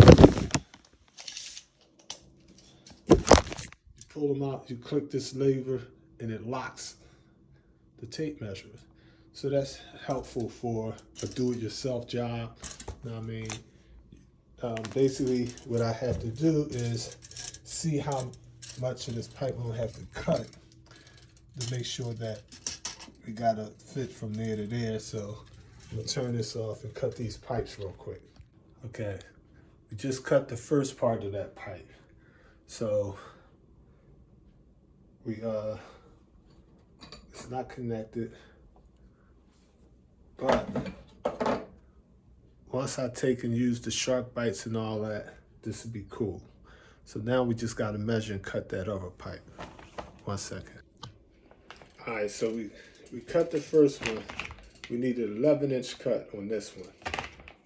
You pull them out. You click this lever and it locks the tape measure. So that's helpful for a do-it-yourself job. You know what I mean? Basically, what I have to do is see how much of this pipe I'm gonna have to cut to make sure that we got a fit from there to there. So I'm gonna turn this off and cut these pipes real quick. Okay, we just cut the first part of that pipe. So we it's not connected, but once I take and use the shark bites and all that, this would be cool. So now we just got to measure and cut that other pipe. 1 second. All right, so we cut the first one. We need an 11-inch cut on this one.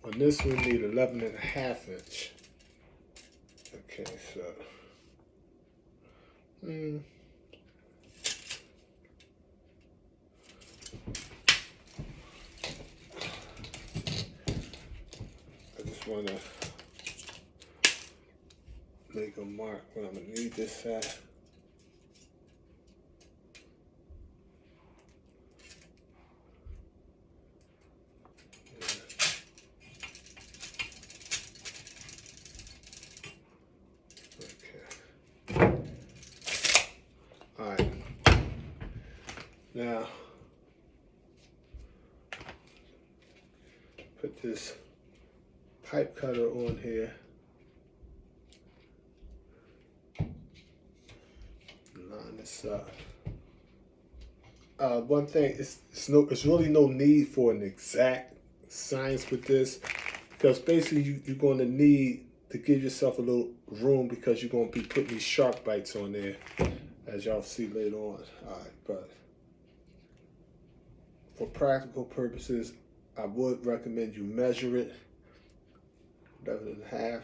On this one, we need 11.5 inch. Okay, so. I just want to make a mark where I'm going to need this at. Now, put this pipe cutter on here. Line this up. One thing, it's really no need for an exact science with this, because basically you're going to need to give yourself a little room, because you're going to be putting these shark bites on there, as y'all see later on. All right, but for practical purposes, I would recommend you measure it 11.5.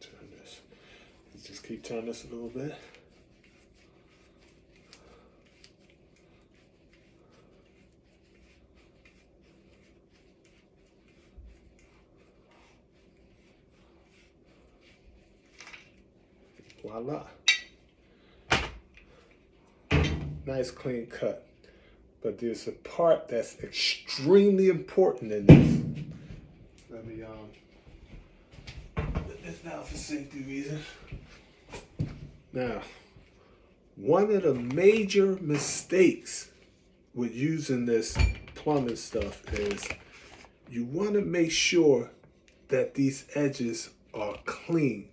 Turn this. Just keep turning this a little bit. Voila. Nice clean cut. But there's a part that's extremely important in this. Let me put this down for safety reasons. Now, one of the major mistakes with using this plumbing stuff is you want to make sure that these edges are clean.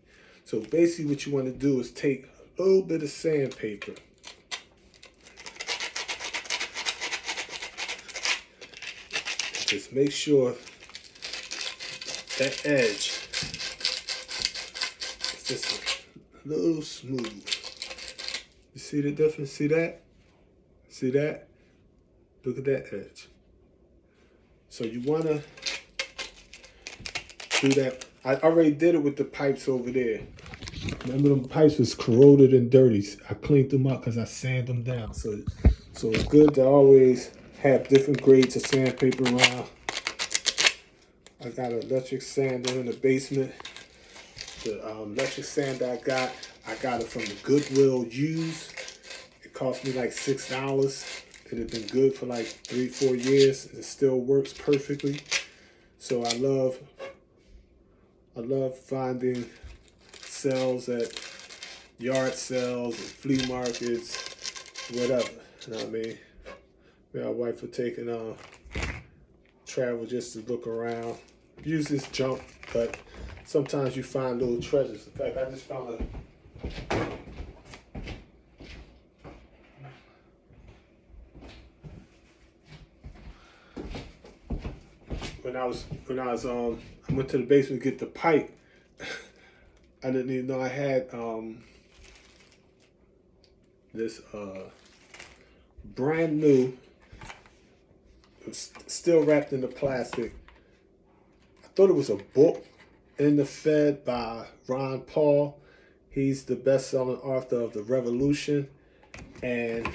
So basically what you want to do is take a little bit of sandpaper. Just make sure that edge is just a little smooth. You see the difference? See that? See that? Look at that edge. So you want to do that. I already did it with the pipes over there. Remember, them pipes was corroded and dirty. I cleaned them up because I sanded them down. So it's good to always have different grades of sandpaper around. I got an electric sander in the basement. The electric sander I got it from the Goodwill used. It cost me like $6. It had been good for like 3-4 years. It still works perfectly. So I love finding sales at yard sales and flea markets, whatever. You know what I mean? My wife would take travel just to look around. Use this junk, but sometimes you find little treasures. In fact, I just found I went to the basement to get the pipe. I didn't even know I had this brand new, it was still wrapped in the plastic. I thought it was a book in the Fed by Ron Paul. He's the best-selling author of The Revolution. And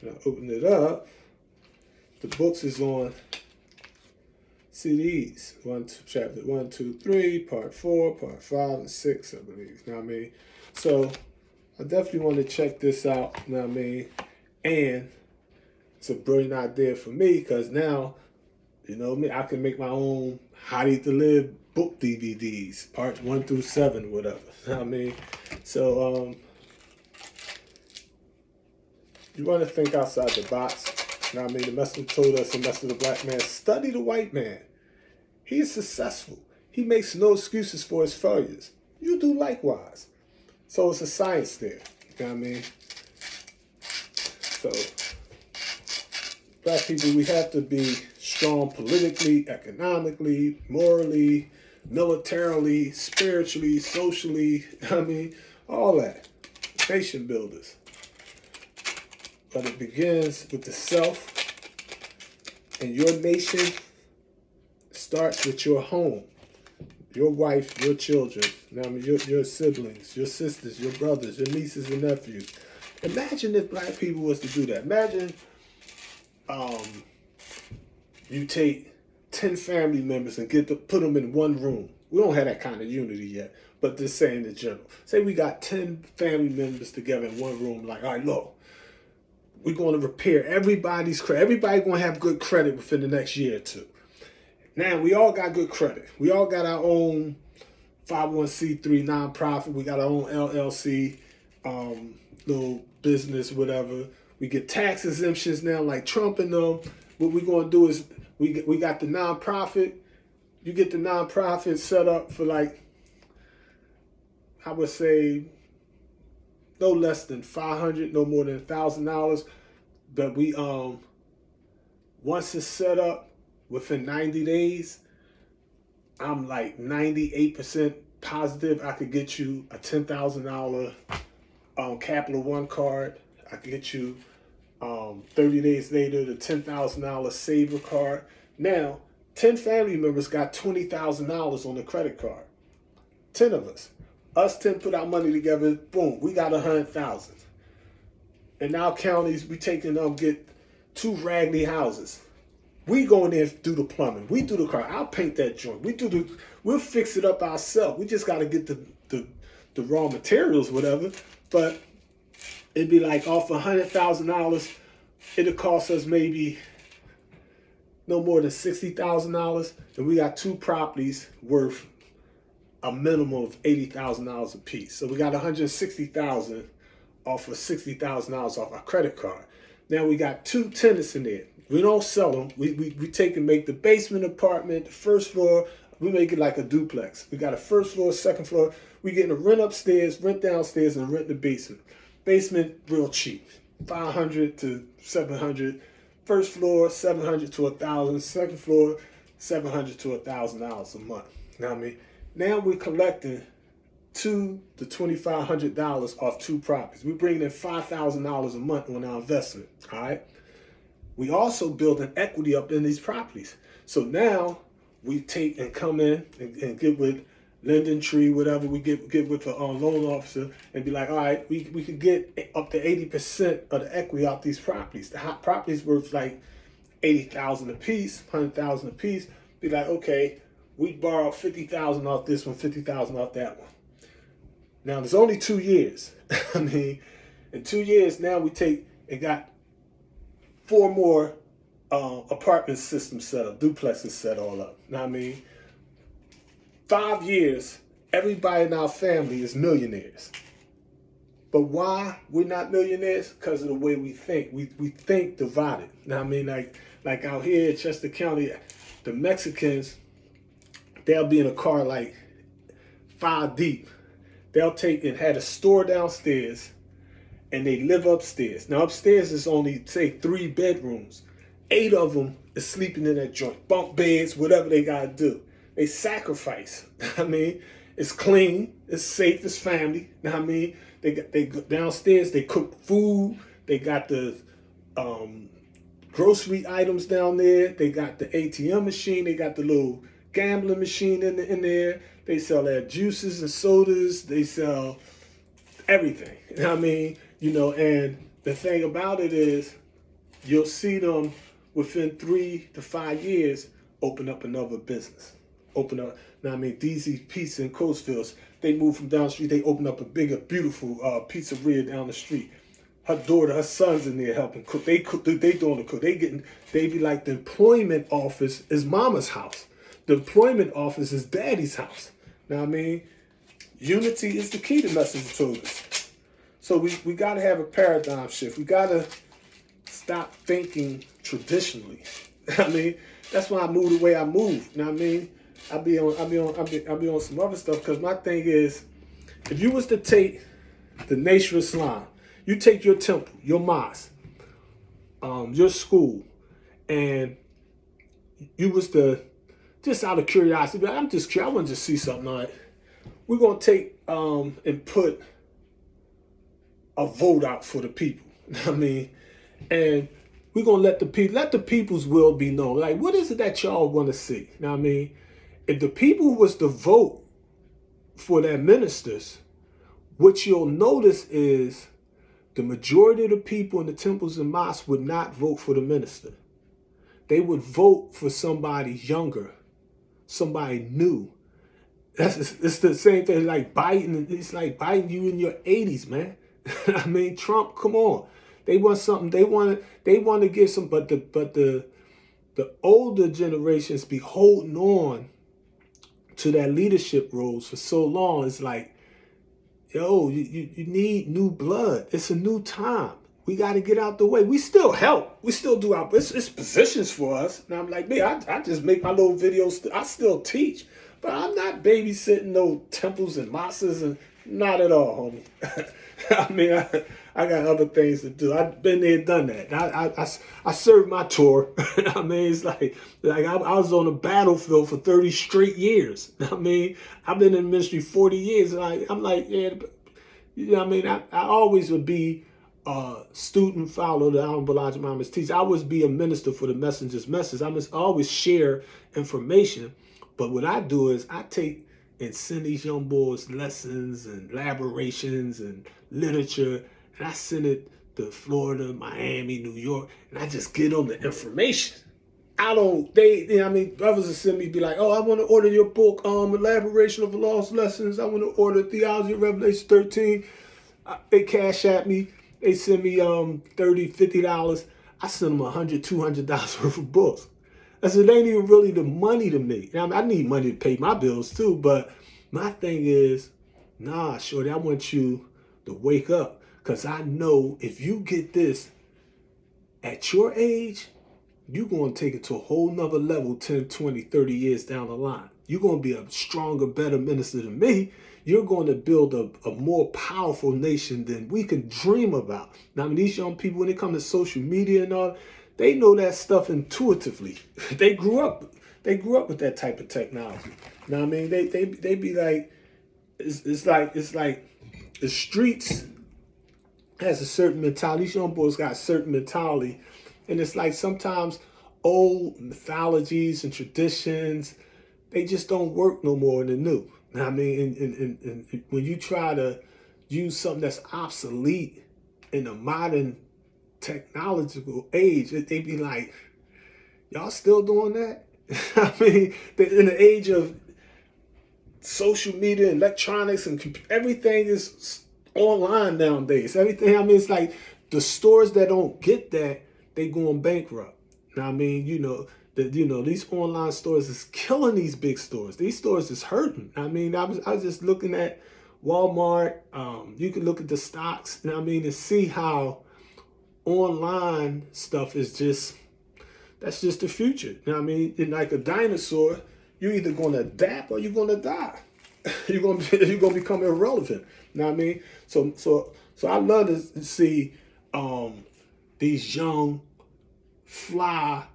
when I opened it up, the books is on CDs. Chapter 1, 2, 3, part 4, part 5, and 6, I believe. You know what I mean? So I definitely want to check this out. You know what I mean? And it's a brilliant idea for me, because now, you know me, I can make my own How to Live book DVDs, parts 1 through 7, whatever. You know what I mean? So you want to think outside the box. You know what I mean? The master told us, the master of the black man, study the white man. He is successful. He makes no excuses for his failures. You do likewise. So it's a science there. You know what I mean? So black people, we have to be strong politically, economically, morally, militarily, spiritually, socially. You know what I mean? All that. Nation builders. But it begins with the self, and your nation starts with your home, your wife, your children, you know what I mean? Your siblings, your sisters, your brothers, your nieces and nephews. Imagine if black people was to do that. Imagine you take 10 family members and put them in one room. We don't have that kind of unity yet, but just saying in general. Say we got 10 family members together in one room, like, all right, look, we're going to repair everybody's credit. Everybody's going to have good credit within the next year or two. Now, we all got good credit. We all got our own 501c3 nonprofit. We got our own LLC, little business, whatever. We get tax exemptions now, like Trump and them. What we're gonna do is we got the nonprofit. You get the nonprofit set up for like, I would say, no less than $500, no more than $1,000. But we once it's set up, within 90 days, I'm like 98% positive I could get you a $10,000 Capital One card. I could get you 30 days later the $10,000 Saver card. Now, 10 family members got $20,000 on the credit card. 10 of us. Us 10 put our money together, boom, we got 100,000. In our counties, we taking get 2 raggedy houses. We go in there and do the plumbing. We do the car. I'll paint that joint. We'll fix it up ourselves. We just got to get the raw materials, whatever. But it'd be like off $100,000, it'll cost us maybe no more than $60,000, and we got 2 properties worth a minimum of $80,000 a piece. So we got $160,000 off of $60,000 off our credit card. Now we got 2 tenants in there. We don't sell them. We take and make the basement apartment, the first floor. We make it like a duplex. We got a first floor, second floor. We getting a rent upstairs, rent downstairs, and rent the basement. Basement real cheap, $500 to $700. First floor, $700 to $1,000. Second floor, $700 to $1,000 a month. You know what I mean? Now we're collecting $200 to $2,500 off 2 properties. We're bringing in $5,000 a month on our investment. All right. We also build an equity up in these properties. So now we take and come in and get with Linden Tree, whatever. We get with the loan officer and be like, all right, we could get up to 80% of the equity out these properties. The hot properties worth like $80,000 a piece, $100,000 a piece. Be like, okay, we borrow $50,000 off this one, $50,000 off that one. Now there's only 2 years. I mean, in 2 years now we take and got 4 more apartment systems set up, duplexes set all up. Now I mean, 5 years, everybody in our family is millionaires. But why we're not millionaires? Because of the way we think. We think divided. Now I mean, like out here in Chester County, the Mexicans, they'll be in a car like 5 deep. They'll take and had a store downstairs, and they live upstairs. Now upstairs is only, say, 3 bedrooms. 8 of them is sleeping in that joint. Bunk beds, whatever they gotta do. They sacrifice. I mean, it's clean, it's safe, it's family. I mean, they go downstairs, they cook food, they got the grocery items down there, they got the ATM machine, they got the little gambling machine in there. They sell their juices and sodas, they sell everything. I mean, you know, and the thing about it is you'll see them within 3 to 5 years open up another business. Open up. Now I mean, DZ Pizza in Coatesville, they moved from down the street. They opened up a bigger, beautiful pizzeria down the street. Her daughter, her son's in there helping cook. They doing the cook. They be like, the employment office is mama's house. The employment office is daddy's house. Now I mean, unity is the key to Messenger told us. So we got to have a paradigm shift. We got to stop thinking traditionally. I mean, that's why I move the way I move. You know what I mean? I'll be on some other stuff, because my thing is, if you was to take the Nation of Islam, you take your temple, your mosque, your school, and you was to, just out of curiosity, but I'm just curious, I want to just see something on it. We're gonna take and put a vote out for the people. I mean, and we're gonna let the people's will be known. Like, what is it that y'all want to see? Now I mean, if the people was to vote for their ministers, what you'll notice is the majority of the people in the temples and mosques would not vote for the minister. They would vote for somebody younger, somebody new. It's the same thing like Biden. It's like Biden, you in your 80s, man. I mean, Trump, come on. They want something. They want to get some, but the older generations be holding on to that leadership roles for so long. It's like, yo, you need new blood. It's a new time. We got to get out the way. We still help. We still do it's positions for us. And I'm like, man, I just make my little videos. I still teach. But I'm not babysitting no temples and mosques, and not at all, homie. I mean, I got other things to do. I've been there, done that. I served my tour. I mean, it's like I was on the battlefield for 30 straight years. I mean, I've been in the ministry 40 years. And I'm like, yeah, you know what I mean? I always would be a student, follow the Honorable Elijah Muhammad's teaching. I always be a minister for the messenger's message. I must always share information. But what I do is I take and send these young boys lessons and elaborations and literature, and I send it to Florida, Miami, New York, and I just get them the information. I don't, brothers will send me, be like, oh, I want to order your book, Elaboration of the Lost Lessons. I want to order Theology of Revelation 13. They cash at me. They send me $30, $50. I send them $100, $200 worth of books. I said, it ain't even really the money to me. I need money to pay my bills too, but my thing is, nah, shorty, I want you to wake up, because I know if you get this at your age, you're going to take it to a whole nother level 10, 20, 30 years down the line. You're going to be a stronger, better minister than me. You're going to build a more powerful nation than we could dream about. Now, I mean, these young people, when it comes to social media and all, they know that stuff intuitively. They grew up with that type of technology. You know what I mean? They be like, it's like the streets has a certain mentality. These young boys got a certain mentality. And it's like sometimes old mythologies and traditions, they just don't work no more in the new. You know what I mean? And when you try to use something that's obsolete in a modern technological age, they be like, y'all still doing that? I mean, in the age of social media, electronics, and everything is online nowadays. Everything, I mean, it's like the stores that don't get that, they going bankrupt. Now, I mean, these online stores is killing these big stores. These stores is hurting. I mean, I was just looking at Walmart. You can look at the stocks, and I mean, to see how online stuff is that's just the future. You know what I mean? And like a dinosaur, you're either going to adapt or you're going to die. you're going to become irrelevant. You know what I mean? So I love to see these young, fly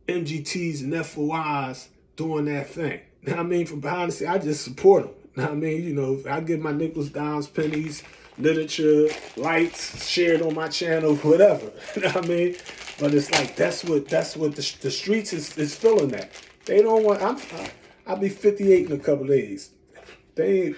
MGTs and FOIs doing that thing. You know what I mean? From behind the scenes, I just support them. You know what I mean? I give my nickels, dimes, pennies, literature, lights, shared on my channel, whatever. You know what I mean? But it's like that's what the streets is feeling that. They don't want. I'll be 58 in a couple of days. They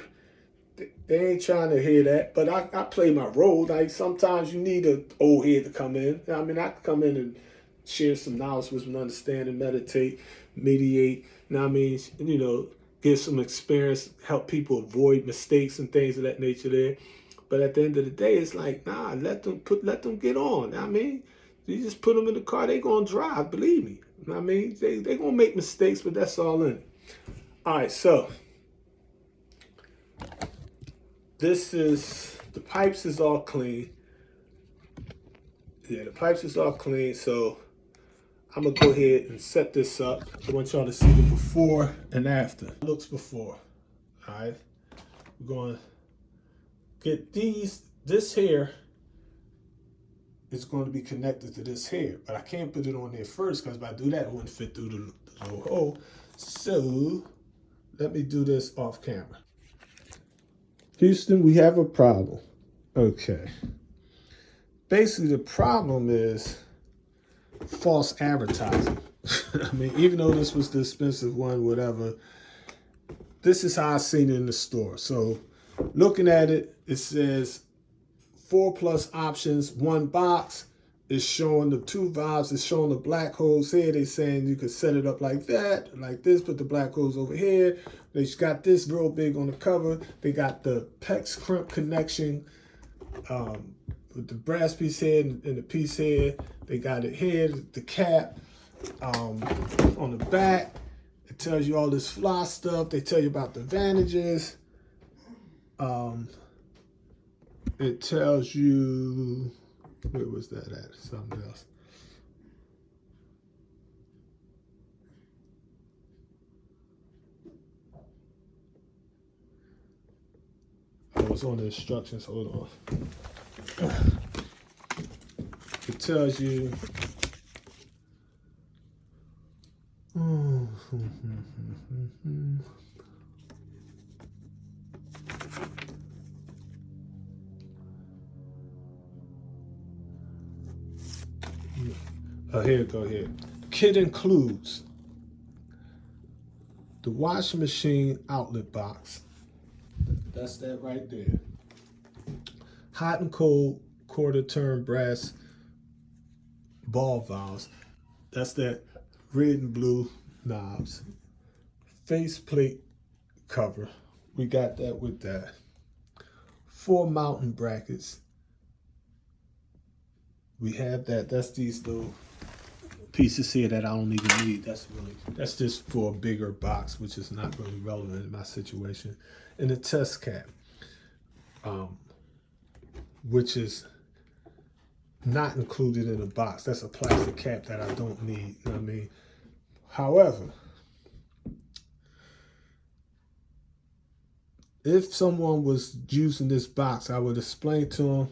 ain't trying to hear that. But I play my role. Like sometimes you need an old head to come in. I mean, I can come in and share some knowledge, wisdom, understanding, meditate, mediate. You know what I mean? Give some experience, help people avoid mistakes and things of that nature there. But at the end of the day, it's like, nah, let them get on. I mean, you just put them in the car, they gonna drive, believe me. I mean, they gonna make mistakes, but that's all in it. All right, so the pipes is all clean. Yeah, the pipes is all clean, so I'm gonna go ahead and set this up. I want y'all to see the before and after. It looks before, all right? We're going to get this here is going to be connected to this here, but I can't put it on there first because if I do that, it wouldn't fit through the little hole. So let me do this off camera. Houston, we have a problem. Okay. Basically, the problem is false advertising. I mean, even though this was the expensive one, whatever, this is how I seen it in the store. So looking at it, it says 4+ options, 1 box. It's showing the 2 valves. It's showing the black holes here. They're saying you could set it up like that, like this, put the black holes over here. They got this real big on the cover. They got the PEX crimp connection with the brass piece here and the piece here. They got it here, the cap on the back. It tells you all this fly stuff. They tell you about the advantages. It tells you, where was that at? Something else. I was on the instructions, hold on. It tells you here it go here. The kit includes the washing machine outlet box. That's that right there. Hot and cold quarter turn brass ball valves. That's that red and blue knobs. Faceplate cover. We got that with that. 4 mounting brackets. We have that. That's these little pieces here that I don't even need. That's just for a bigger box, which is not really relevant in my situation. And a test cap, which is not included in the box. That's a plastic cap that I don't need. You know what I mean? However, if someone was using this box, I would explain to them,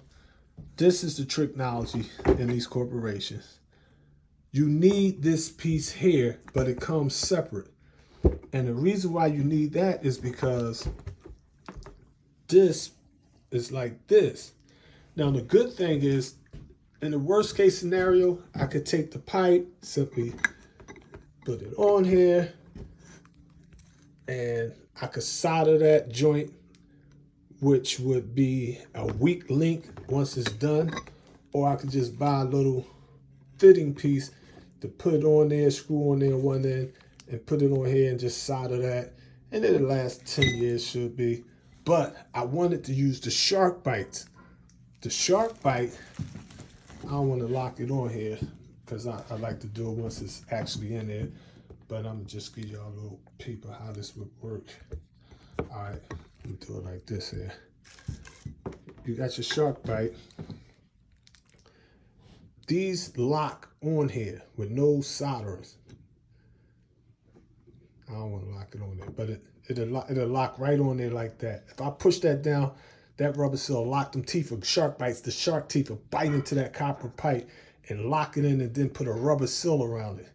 this is the technology in these corporations. You need this piece here, but it comes separate. And the reason why you need that is because this is like this. Now, the good thing is, in the worst case scenario, I could take the pipe, simply put it on here, and I could solder that joint, which would be a weak link once it's done. Or I could just buy a little fitting piece to put on there, screw on there one end, and put it on here and just solder that. And it'll last 10 years, should be. But I wanted to use the shark bites. The shark bite, I don't want to lock it on here because I like to do it once it's actually in there. But I'm just give y'all a little peep of how this would work. All right, let me do it like this here. You got your shark bite. These lock on here with no solderers. I don't want to lock it on there, but it'll lock right on there like that. If I push that down, that rubber seal will lock them teeth of shark bites. The shark teeth will bite into that copper pipe and lock it in, and then put a rubber seal around it.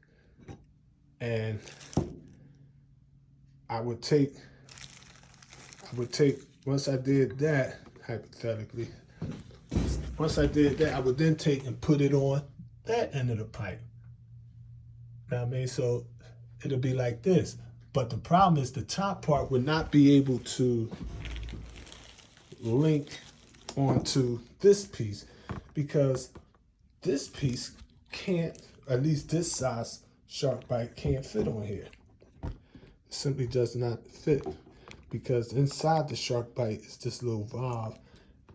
And I would take, once I did that, hypothetically, once I did that, I would then take and put it on that end of the pipe. Know what I mean? So it'll be like this. But the problem is the top part would not be able to link onto this piece, because this piece can't, at least this size shark bite can't fit on here. It simply does not fit, because inside the shark bite is this little valve,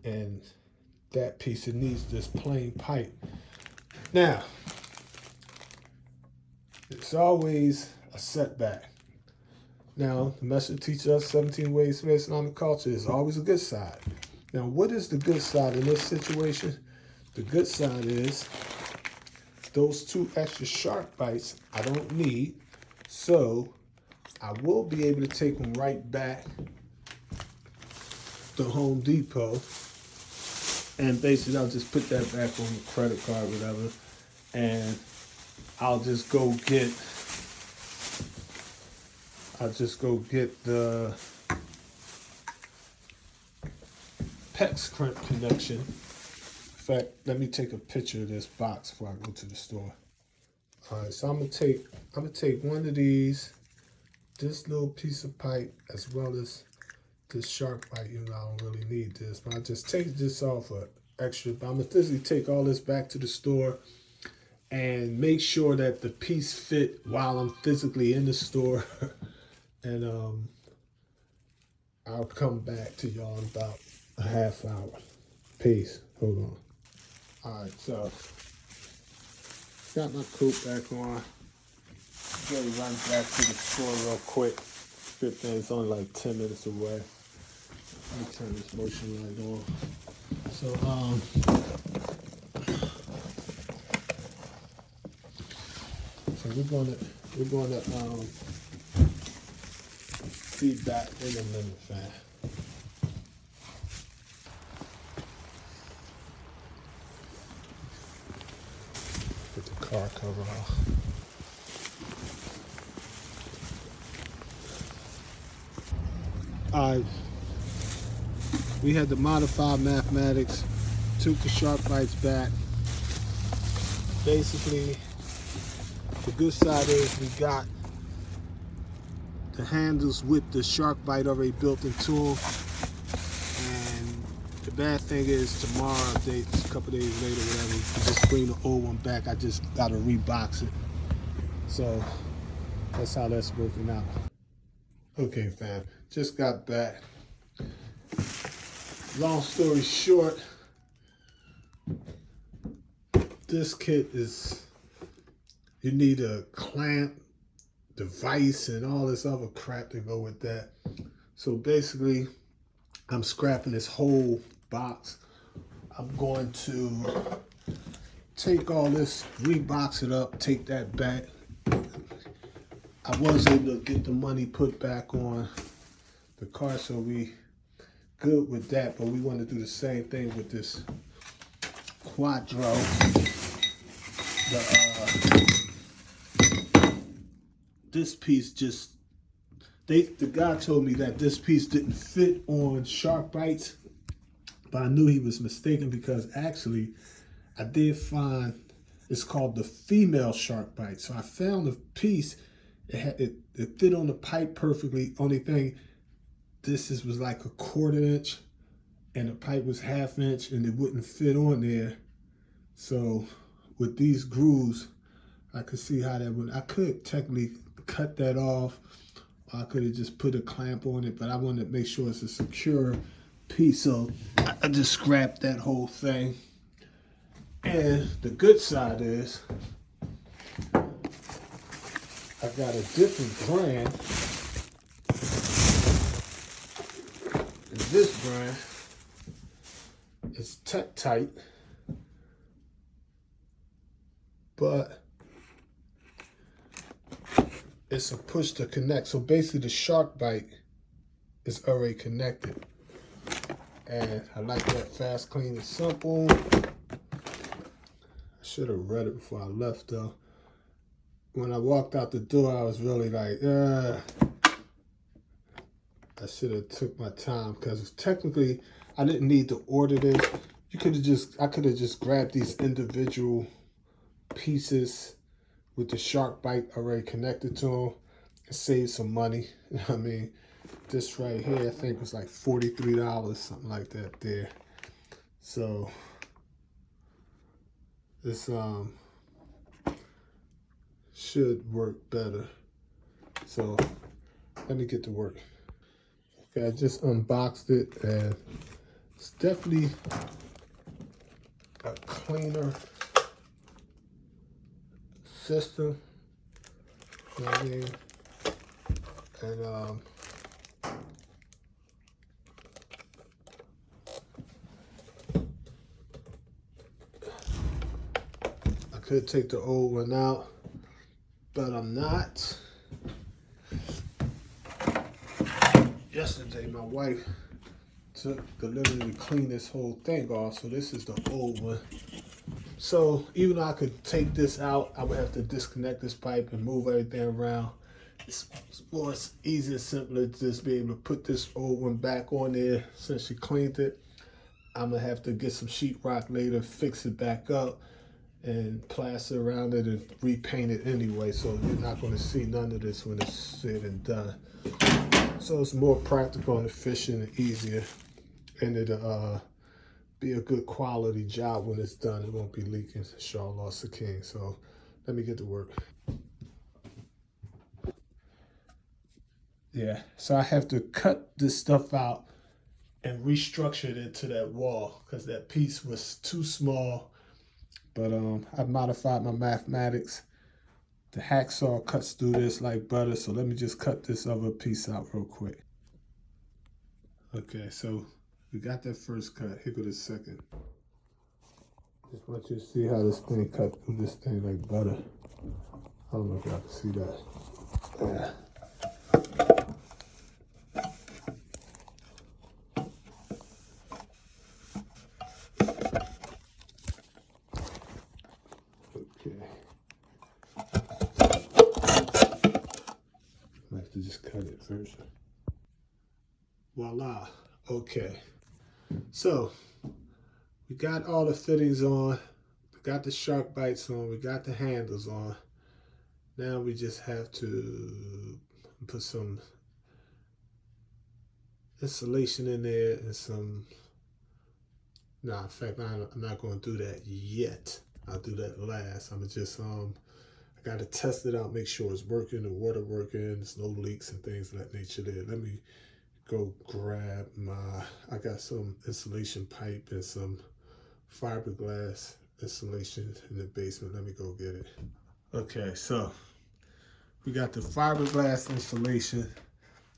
and that piece, it needs this plain pipe. Now, it's always a setback. Now, the master teaches us 17 ways to make Islamic culture. Is always a good side. Now, what is the good side in this situation? The good side is those 2 extra shark bites I don't need, so I will be able to take them right back to Home Depot, and basically I'll just put that back on the credit card, whatever, and I'll just go get the PEX crimp connection. In fact, let me take a picture of this box before I go to the store. All right, so I'm gonna take one of these, this little piece of pipe, as well as this shark bite. You know, I don't really need this, but I just take this off for extra. But I'm gonna physically take all this back to the store and make sure that the piece fit while I'm physically in the store. And I'll come back to y'all in about a half hour. Peace. Hold on. All right, so got my coat back on. Jerry run back to the store real quick. Good thing it's only like 10 minutes away. Let me turn this motion light on. So we're gonna feedback in a minute, fam. Put the car cover off. Alright, we had the modified mathematics, took the shark bites back. Basically, the good side is we got the handles with the shark bite already built into them. And the bad thing is tomorrow, a couple days later, whatever, we just bring the old one back. I just gotta rebox it. So that's how that's working out. Okay, fam, just got back. Long story short, this kit is, you need a clamp, device, and all this other crap to go with that. So basically, I'm scrapping this whole box. I'm going to take all this, rebox it up, take that back. I was able to get the money put back on the car, so we good with that, but we want to do the same thing with this Quattro. This piece just, the guy told me that this piece didn't fit on shark bites, but I knew he was mistaken because actually I did find, it's called the female shark bite. So I found a piece, it fit on the pipe perfectly. Only thing, this was like a 1/4 inch and the pipe was 1/2 inch and it wouldn't fit on there. So with these grooves, I could see how that would, I could technically cut that off. I could have just put a clamp on it, but I wanted to make sure it's a secure piece. So I just scrapped that whole thing. And the good side is I got a different brand. And this brand is tight, but it's a push to connect. So basically the shark bite is already connected. And I like that fast, clean, and simple. I should have read it before I left though. When I walked out the door, I was really like, I should have took my time because technically I didn't need to order this. I could have just grabbed these individual pieces with the shark bite already connected to them and save some money. I mean, this right here, I think was like $43, something like that there. So this should work better. So let me get to work. Okay, I just unboxed it and it's definitely a cleaner system, you know what I mean? And I could take the old one out, but I'm not. Yesterday, my wife took the liberty to clean this whole thing off, so this is the old one. So even though I could take this out, I would have to disconnect this pipe and move everything around. It's more easier, simpler to just be able to put this old one back on there. Since she cleaned it, I'm gonna have to get some sheetrock later, fix it back up, and plaster around it and repaint it anyway. So you're not gonna see none of this when it's said and done. So it's more practical and efficient and easier, and it'll be a good quality job when it's done. It won't be leaking, inshallah, Sakin. So let me get to work. Yeah, so I have to cut this stuff out and restructure it into that wall because that piece was too small. But I modified my mathematics The hacksaw cuts through this like butter, so let me just cut this other piece out real quick. Okay, so we got that first cut. Here go the second. Just want you to see how this thing cut through this thing like butter. I don't know if y'all can see that. Yeah. Okay. I have to just cut it first. Voila. Okay. So we got all the fittings on. We got the shark bites on. We got the handles on. Now we just have to put some insulation in there and some. Nah, in fact, I'm not going to do that yet. I'll do that last. I'm just I got to test it out, make sure it's working, the water working, there's no leaks and things of that nature there. Let me go grab I got some insulation pipe and some fiberglass insulation in the basement. Let me go get it. Okay, so we got the fiberglass insulation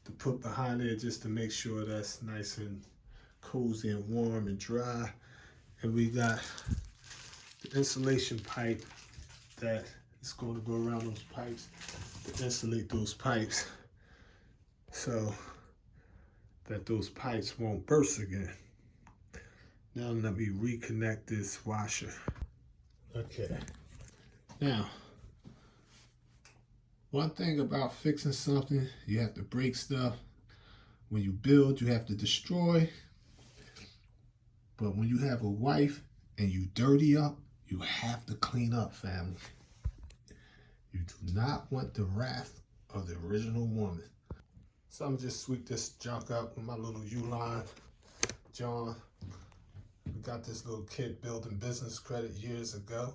to put behind it just to make sure that's nice and cozy and warm and dry. And we got the insulation pipe that is going to go around those pipes to insulate those pipes so that those pipes won't burst again. Now let me reconnect this washer. Okay. Now, one thing about fixing something, you have to break stuff. When you build, you have to destroy. But when you have a wife and you dirty up, you have to clean up, family. You do not want the wrath of the original woman. So I'm just sweep this junk up with my little U-line. John, we got this little kid building business credit years ago.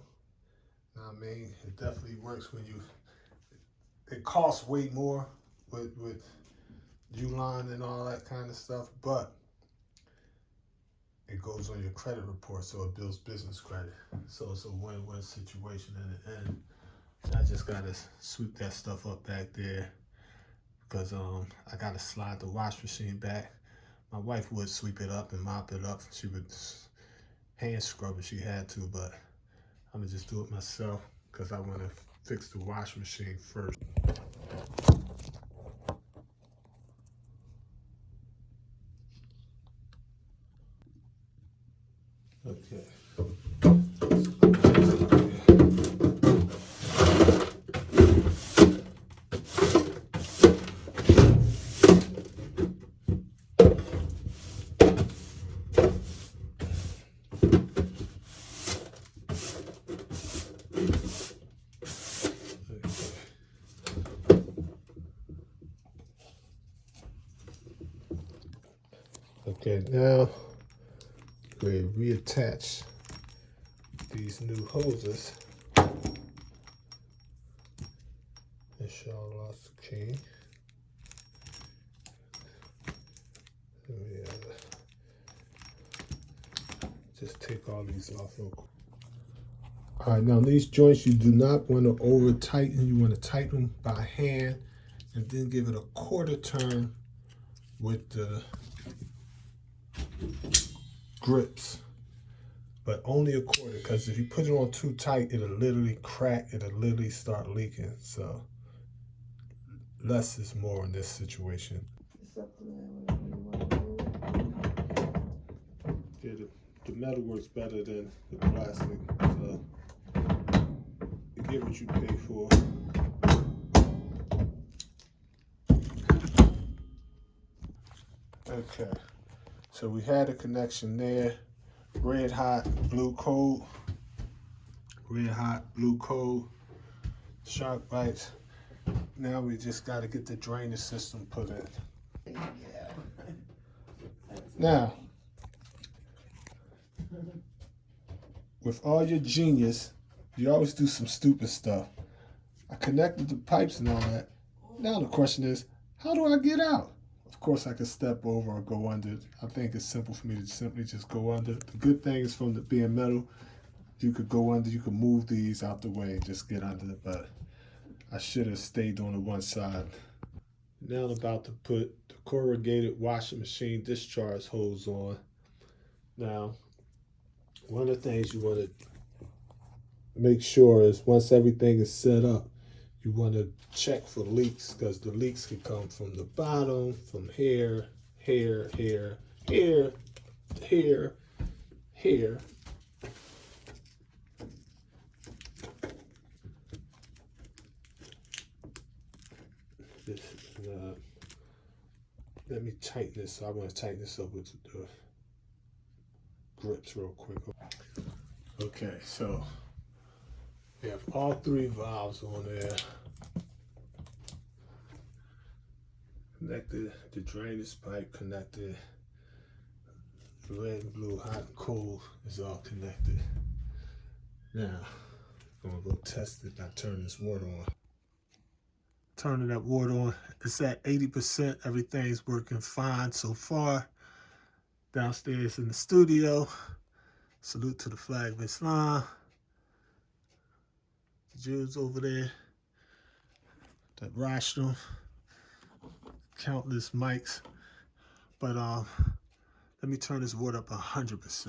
I mean, it definitely works when it costs way more with U-line and all that kind of stuff, but it goes on your credit report, so it builds business credit. So it's a win-win situation in the end. I just gotta sweep that stuff up back there because I gotta slide the wash machine back. My wife would sweep it up and mop it up. She would hand scrub if she had to, but I'm gonna just do it myself because I want to fix the wash machine first. Okay. Okay, now we reattach these new hoses. Inshallah, okay. Let me just take all these off real quick. All right, now these joints you do not want to over tighten. You want to tighten them by hand and then give it a quarter turn with the grips, but only a quarter, because if you put it on too tight, it'll literally crack, it'll literally start leaking. So less is more in this situation. Yeah, the metal works better than the plastic, so you get what you pay for. Okay, so we had a connection there. Red hot, blue cold. Red hot, blue cold. Shark bites. Now we just got to get the drainage system put in. Now, with all your genius, you always do some stupid stuff. I connected the pipes and all that. Now the question is, how do I get out? Of course, I could step over or go under. I think it's simple for me to simply just go under. The good thing is from the being metal, you could go under, you could move these out the way and just get under it. But I should have stayed on the one side. Now I'm about to put the corrugated washing machine discharge hose on. Now, one of the things you want to make sure is once everything is set up, you want to check for leaks, because the leaks can come from the bottom, from here, here, here, here, here, here. This, let me tighten this. I want to tighten this up with the grips real quick. Okay, so we have all three valves on there. Connected, the drainage pipe connected. The red and blue, hot and cold is all connected. Now, I'm gonna go test it by turning this water on. Turning that water on, it's at 80%. Everything's working fine so far. Downstairs in the studio, salute to the flag of Islam. The Jews over there, that rational, countless mics. But let me turn this water up 100%.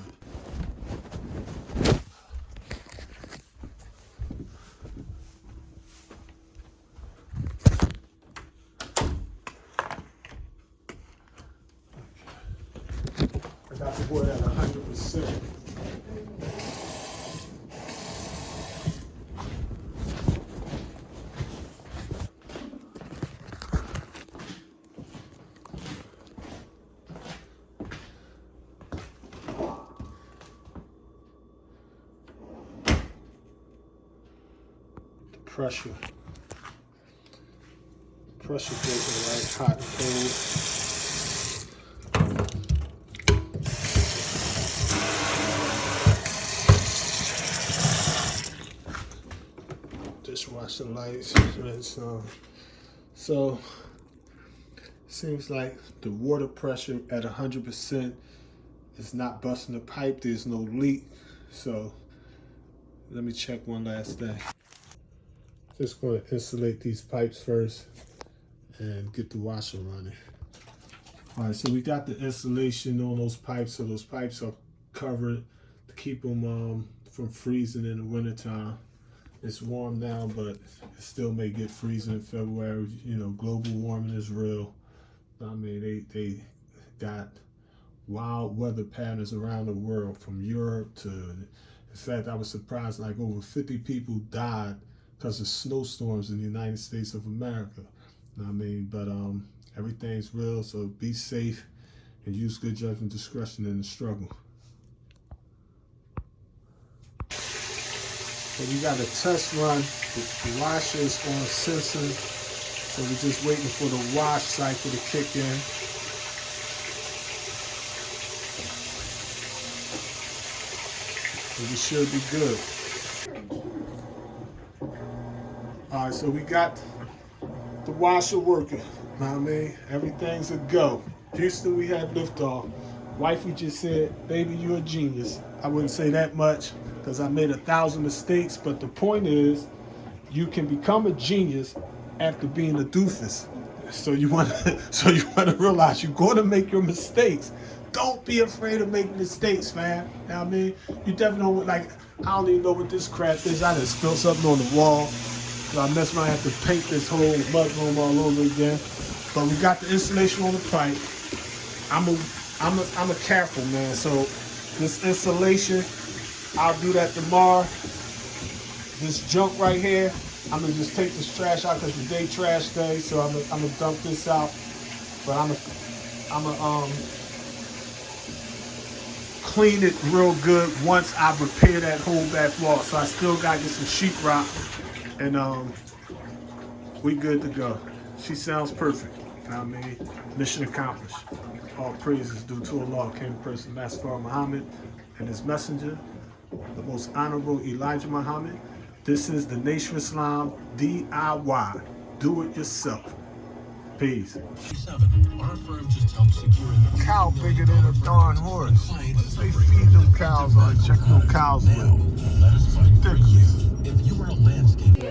I got the water at 100%. Pressure goes right hot and cold. Dishwasher lights, rinse. So seems like the water pressure at 100% is not busting the pipe. There's no leak. So let me check one last thing. Just going to insulate these pipes first and get the washer running. All right, so we got the insulation on those pipes, so those pipes are covered to keep them from freezing in the wintertime. It's warm now, but it still may get freezing in February. You know, global warming is real. I mean, they got wild weather patterns around the world, from Europe to, in fact, I was surprised, like over 50 people died because of snowstorms in the United States of America. I mean, but everything's real, so be safe and use good judgment, discretion in the struggle. So we got a test run. The washer is on sensor, so we're just waiting for the wash cycle to kick in. And we should be good. All right, so we got the washer working. Know what I mean? Everything's a go. Houston, we had liftoff. Wifey just said, baby, you're a genius. I wouldn't say that much because I made 1,000 mistakes, but the point is, you can become a genius after being a doofus. So you want to realize you're going to make your mistakes. Don't be afraid of making mistakes, man. You know what I mean? You definitely don't, like, I don't even know what this crap is. I just spilled something on the wall. So I messed around, I have to paint this whole mudroom all over again. But we got the insulation on the pipe. I'm a careful man. So this insulation, I'll do that tomorrow. This junk right here, I'm gonna just take this trash out because the day trash day. So I'm gonna dump this out. But I'm gonna clean it real good once I repair that whole back wall. So I still gotta get some sheetrock. And we good to go. She sounds perfect. You know what I mean? Mission accomplished. All praises due to Allah, came person Master Muhammad and his messenger, the most honorable Elijah Muhammad. This is the Nation of Islam DIY. Do it yourself. Peace. 7. Our firm just helped secure the Cow bigger than a darn horse. They feed them cows on check them cows now. with. Let us fight for you. If you were a landscape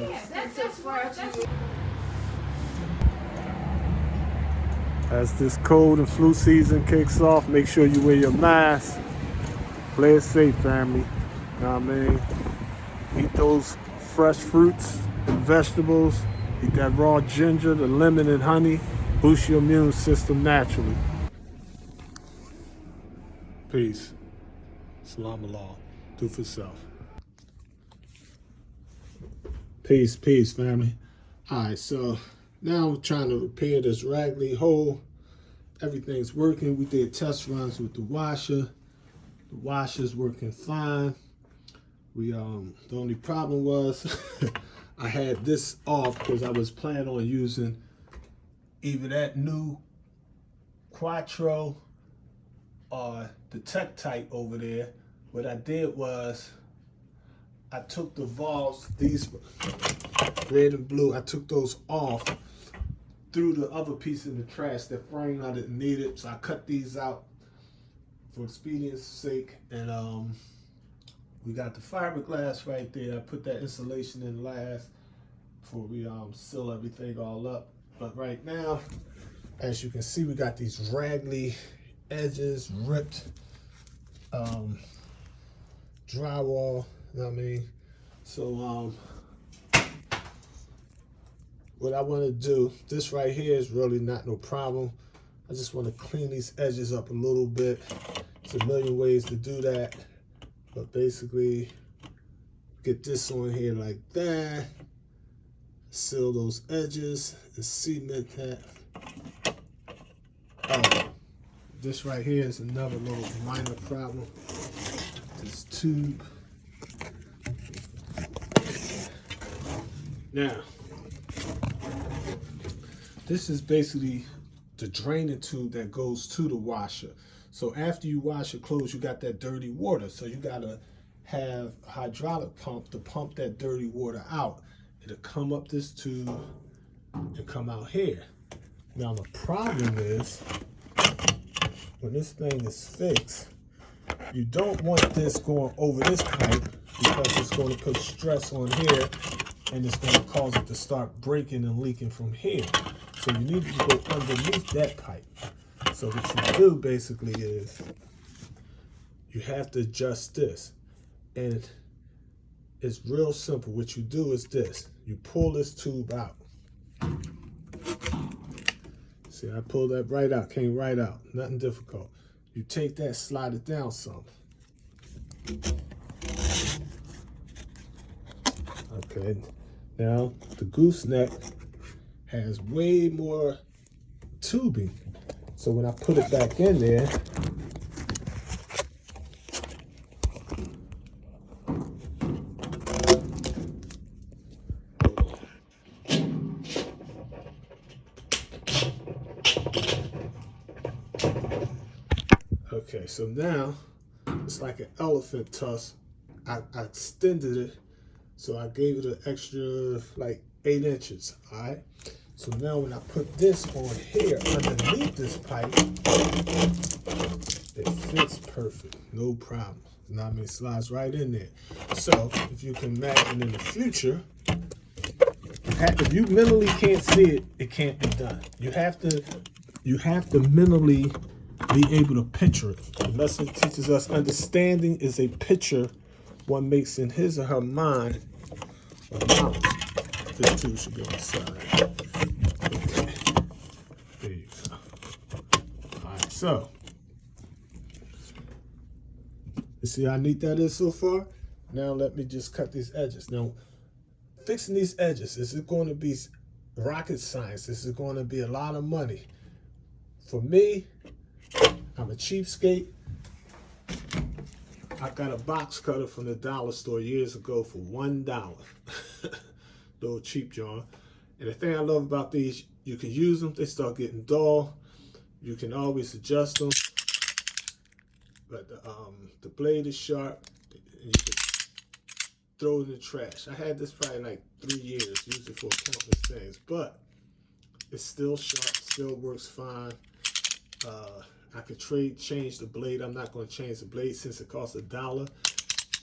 As this cold and flu season kicks off, make sure you wear your mask. Play it safe, family. You know what I mean? Eat those fresh fruits and vegetables. Eat that raw ginger, the lemon and honey. Boost your immune system naturally. Peace. Salam alaikum. Do for self. Peace, family. Alright, so now I'm trying to repair this raggedy hole. Everything's working. We did test runs with the washer. The washer's working fine. The only problem was I had this off because I was planning on using either that new Quattro or the Tektite over there. What I did was I took the valves, these red and blue, I took those off, threw the other piece in the trash, that frame I didn't need it, so I cut these out for expedience sake. And we got the fiberglass right there. I put that insulation in last before we seal everything all up. But right now, as you can see, we got these raggedy edges, ripped drywall, you know what I mean? So what I want to do, this right here is really not no problem. I just want to clean these edges up a little bit. There's a million ways to do that, but basically get this on here like that, seal those edges and cement that. Oh, this right here is another little minor problem. This tube. Now, this is basically the draining tube that goes to the washer. So after you wash your clothes, you got that dirty water. So you gotta have a hydraulic pump to pump that dirty water out. It'll come up this tube and come out here. Now the problem is, when this thing is fixed, you don't want this going over this pipe because it's going to put stress on here and it's going to cause it to start breaking and leaking from here. So you need to go underneath that pipe. So what you do basically is you have to adjust this. And it's real simple. What you do is this. You pull this tube out. See, I pulled that right out, came right out. Nothing difficult. You take that, slide it down some. Okay, now the gooseneck has way more tubing. So when I put it back in there, okay, so now it's like an elephant tusk. I extended it, so I gave it an extra like 8 inches, all right? So now when I put this on here underneath this pipe, it fits perfect, no problem. You know what I mean? It slides right in there. So if you can imagine in the future, if you mentally can't see it, it can't be done. You have to mentally be able to picture it. The lesson teaches us understanding is a picture one makes in his or her mind of knowledge. This too should be on the side. Okay. There you go. Alright, so you see how neat that is so far? Now let me just cut these edges. Now, fixing these edges, is it going to be rocket science? Is it going to be a lot of money? For me, I'm a cheapskate. I got a box cutter from the dollar store years ago for $1. Little cheap, John. And the thing I love about these, you can use them, they start getting dull. You can always adjust them. But the blade is sharp, and you can throw it in the trash. I had this probably like 3 years, used it for countless things. But It's still sharp, still works fine. I could change the blade. I'm not going to change the blade since it costs $1.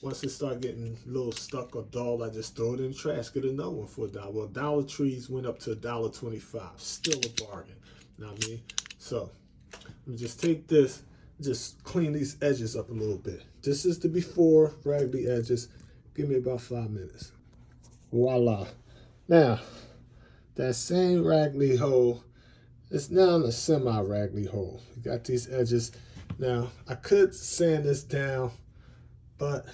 Once it start getting a little stuck or dull, I just throw it in the trash, get another one for $1. Well, Dollar Trees went up to $1.25. Still a bargain. You know what I mean? So, let me just take this, just clean these edges up a little bit. This is the before raggedy edges. Give me about 5 minutes. Voila. Now, that same raggedy hole is now a semi-raggedy hole. You got these edges. Now, I could sand this down, but,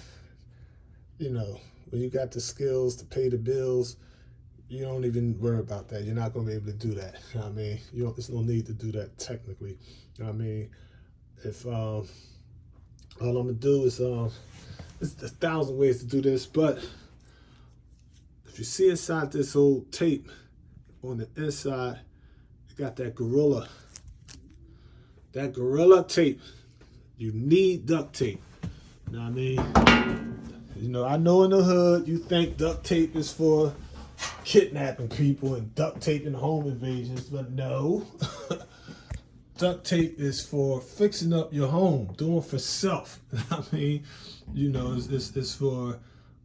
you know, when you got the skills to pay the bills, you don't even worry about that. You're not going to be able to do that. You know what I mean? There's no need to do that technically. You know what I mean? If all I'm going to do is, there's 1,000 ways to do this, but if you see inside this old tape on the inside, you got that gorilla tape. You need duct tape. You know what I mean? You know, I know in the hood you think duct tape is for kidnapping people and duct taping home invasions, but no. Duct tape is for fixing up your home, doing for self. I mean, you know, it's for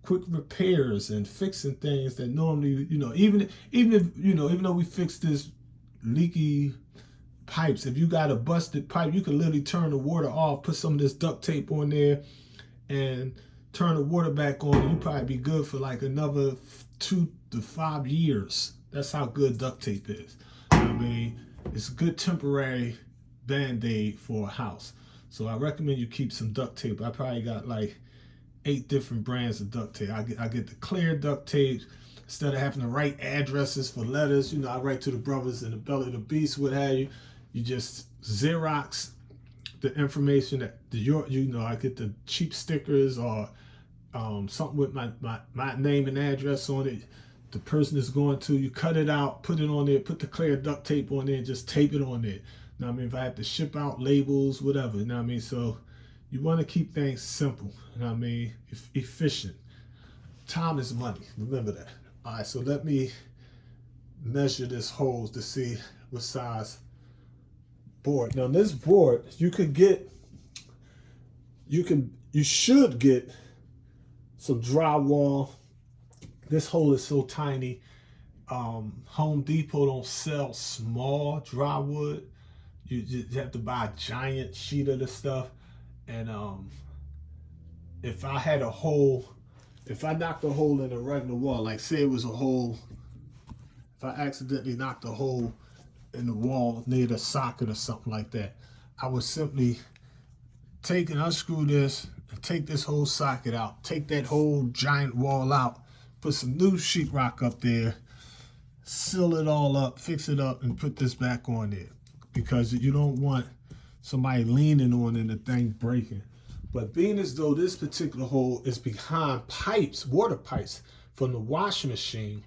quick repairs and fixing things that normally, you know, even if, you know, even though we fix this leaky pipes, if you got a busted pipe, you can literally turn the water off, put some of this duct tape on there, and turn the water back on, and you probably be good for like another 2 to 5 years. That's how good duct tape is. I mean, it's a good temporary band-aid for a house. So I recommend you keep some duct tape. I probably got like 8 different brands of duct tape. I get the clear duct tape. Instead of having to write addresses for letters, you know, I write to the brothers in the belly of the beast, what have you. You just Xerox the information that you know, I get the cheap stickers or something with my name and address on it. The person is going to, you cut it out, put it on there, put the clear duct tape on there, and just tape it on there. You know what I mean? If I have to ship out labels, whatever, you know what I mean? So you want to keep things simple, you know what I mean? Efficient. Time is money, remember that. All right, so let me measure this hole to see what size board. Now this board, you should get some drywall. This hole is so tiny. Home Depot don't sell small drywall. You just have to buy a giant sheet of the stuff. And if I had a hole, if I knocked a hole in a regular wall, like say it was a hole, if I accidentally knocked a hole in the wall near the socket or something like that, I would simply take and unscrew this and take this whole socket out, take that whole giant wall out, put some new sheetrock up there, seal it all up, fix it up, and put this back on there, because you don't want somebody leaning on it and the thing breaking. But being as though this particular hole is behind pipes, water pipes from the washing machine,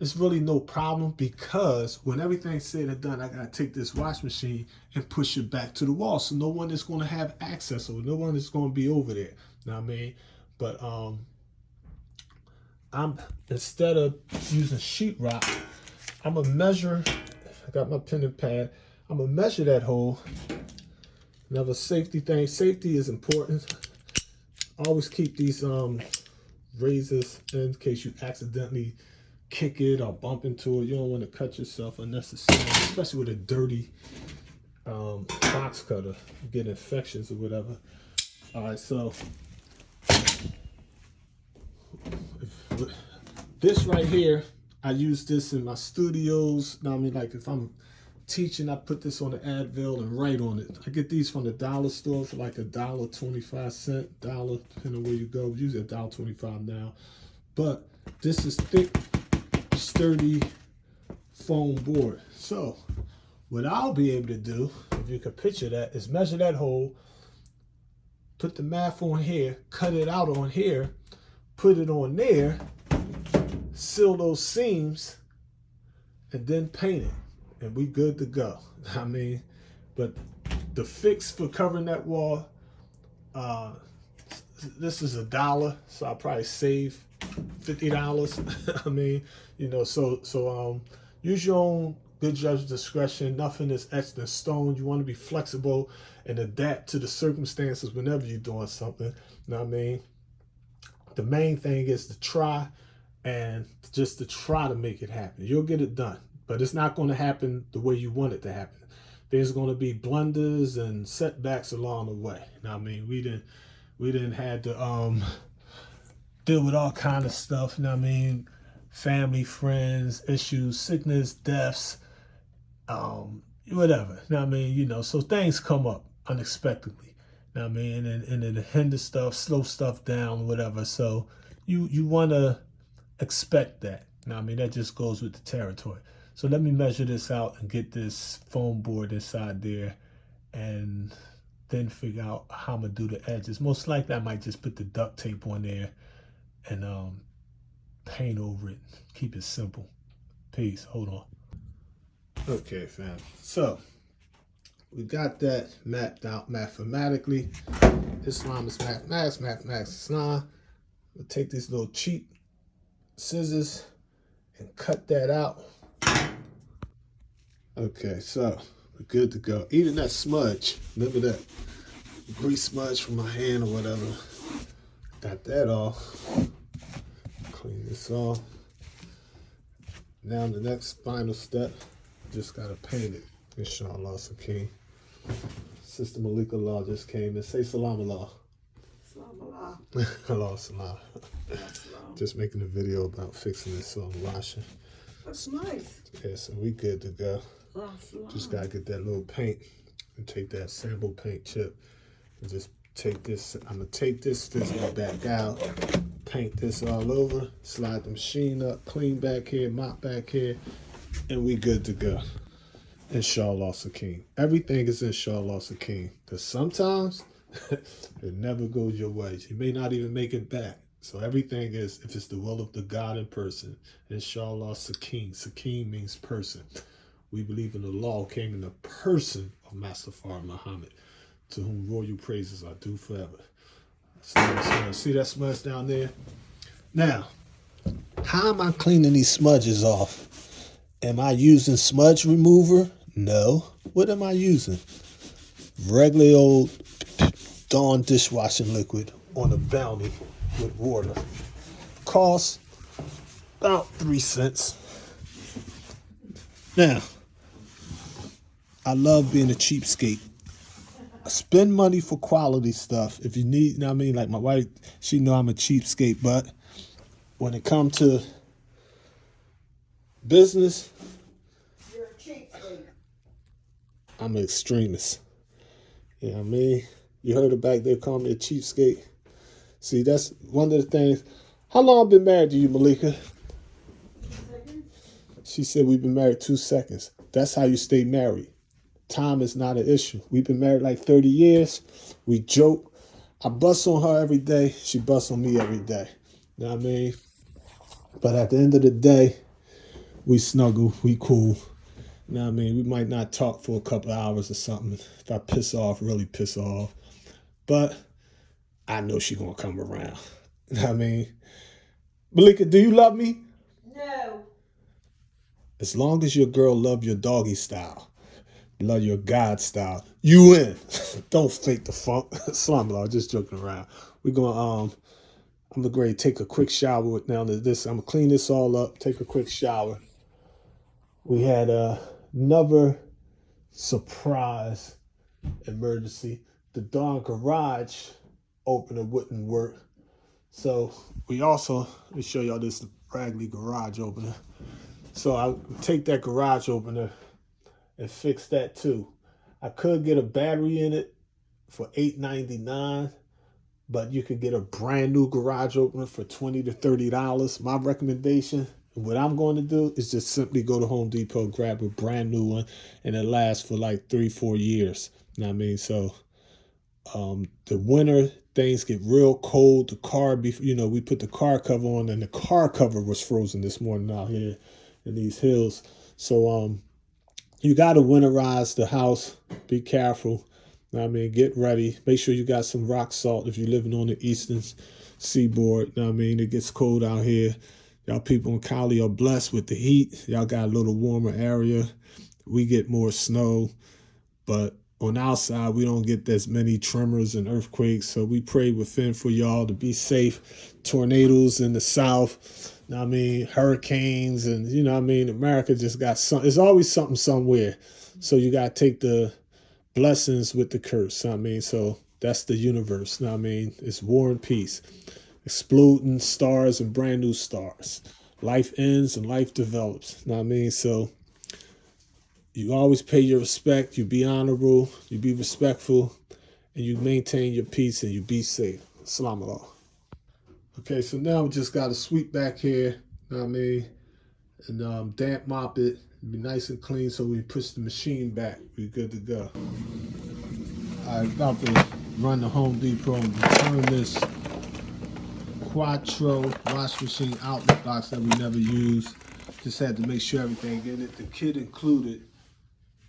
it's really no problem, because when everything's said and done, I gotta take this washing machine and push it back to the wall, so no one is gonna have access, or no one is gonna be over there. You know what I mean? But I'm, instead of using sheetrock, I'm gonna measure. I got my pen and pad. I'm gonna measure that hole. Another safety thing. Safety is important. Always keep these razors in case you accidentally kick it or bump into it. You don't want to cut yourself unnecessarily, especially with a dirty box cutter. You get infections or whatever. All right, so this right here, I use this in my studios. Now, I mean, like if I'm teaching, I put this on the Advil and write on it. I get these from the dollar store for like $1.25, $1, depending on where you go. Usually $1.25 now. But this is thick, sturdy foam board. So what I'll be able to do, if you can picture that, is measure that hole, put the math on here, cut it out on here, put it on there, seal those seams, and then paint it, and we good to go. I mean, but the fix for covering that wall, this is $1, so I'll probably save $50. I mean, you know, so use your own good judge discretion. Nothing is etched in stone. You want to be flexible and adapt to the circumstances whenever you're doing something. You know what I mean? The main thing is to try and just to try to make it happen. You'll get it done, but it's not going to happen the way you want it to happen. There's going to be blunders and setbacks along the way. Now, I mean, we didn't have to deal with all kind of stuff. You know what I mean? Family, friends, issues, sickness, deaths, whatever. You know what I mean? You know, so things come up unexpectedly. You know what I mean? And it hinders stuff, slow stuff down, whatever. So you want to expect that. You know what I mean? That just goes with the territory. So let me measure this out and get this foam board inside there and then figure out how I'm going to do the edges. Most likely I might just put the duct tape on there and paint over it. Keep it simple. Peace. Hold on. Okay, fam. So we got that mapped out mathematically. Islam is mathematics. Mathematics is Islam. We'll take these little cheap scissors and cut that out. Okay, so we're good to go. Even that smudge, remember that grease smudge from my hand or whatever. Got that off. Clean this off. Now the next final step, just gotta paint it. Inshallah, Sakin. Sister Malika Law just came in. Say salam Allah. Salam Allah. Allah salam. Just making a video about fixing this washing. That's nice. Yeah, so we good to go. Just gotta get that little paint and take that sample paint chip and just take this. I'm gonna take this physical back out, paint this all over, slide the machine up, clean back here, mop back here, and we good to go. Inshallah Sakin. Everything is inshallah Sakin. Because sometimes it never goes your way. You may not even make it back. So everything is, if it's the will of the God in person, inshallah Sakin. Sakin means person. We believe in the law came in the person of Master Farah Muhammad, to whom royal praises are due forever. See that smudge down there? Now, how am I cleaning these smudges off? Am I using smudge remover? No. What am I using? Regular old Dawn dishwashing liquid on a bounty with water. Costs about 3 cents. Now, I love being a cheapskate. I spend money for quality stuff. If you need, you know what I mean? Like my wife, she know I'm a cheapskate, but when it comes to business, You're a cheapskate. I'm an extremist. You know what I mean? You heard it back there, call me a cheapskate. See, that's one of the things. How long been married to you, Malika? 2 seconds. She said we've been married 2 seconds. That's how you stay married. Time is not an issue. We've been married like 30 years. We joke. I bust on her every day. She busts on me every day. You know what I mean? But at the end of the day, we snuggle. We cool. You know what I mean? We might not talk for a couple of hours or something. If I piss off, really piss off. But I know she's going to come around. You know what I mean? Malika, do you love me? No. As long as your girl love your doggy style, love your God style, you in. Don't fake the funk. Slumber, just joking around. We're going to, I'm going to take a quick shower with now this. I'm going to clean this all up, take a quick shower. We had another surprise emergency. The darn garage opener wouldn't work. So we also, let me show y'all this raggedy garage opener. So I'll take that garage opener and fix that too. I could get a battery in it for $8.99, but you could get a brand new garage opener for $20 to $30. My recommendation, what I'm going to do is just simply go to Home Depot, grab a brand new one, and it lasts for like 3-4 years. You know what I mean? So the winter, things get real cold. The car, we put the car cover on, and the car cover was frozen this morning out here in these hills. So you got to winterize the house. Be careful. You know what I mean? Get ready. Make sure you got some rock salt if you're living on the eastern seaboard. You know what I mean? It gets cold out here. Y'all people in Cali are blessed with the heat. Y'all got a little warmer area. We get more snow, but on our side, we don't get as many tremors and earthquakes. So we pray within for y'all to be safe. Tornadoes in the south, you know what I mean, hurricanes, and you know what I mean, America just got some. There's always something somewhere. So you got to take the blessings with the curse. You know what I mean, so that's the universe. You know what I mean, it's war and peace, exploding stars and brand new stars. Life ends and life develops. You know what I mean, so you always pay your respect, you be honorable, you be respectful, and you maintain your peace and you be safe. Assalamu alaikum. Okay, so now we just got to sweep back here, you know what I mean, and damp mop it, be nice and clean so we push the machine back, we good to go. I'm about to run the Home Depot and return this Quattro wash machine outlet box that we never used. Just had to make sure everything in it. The kit included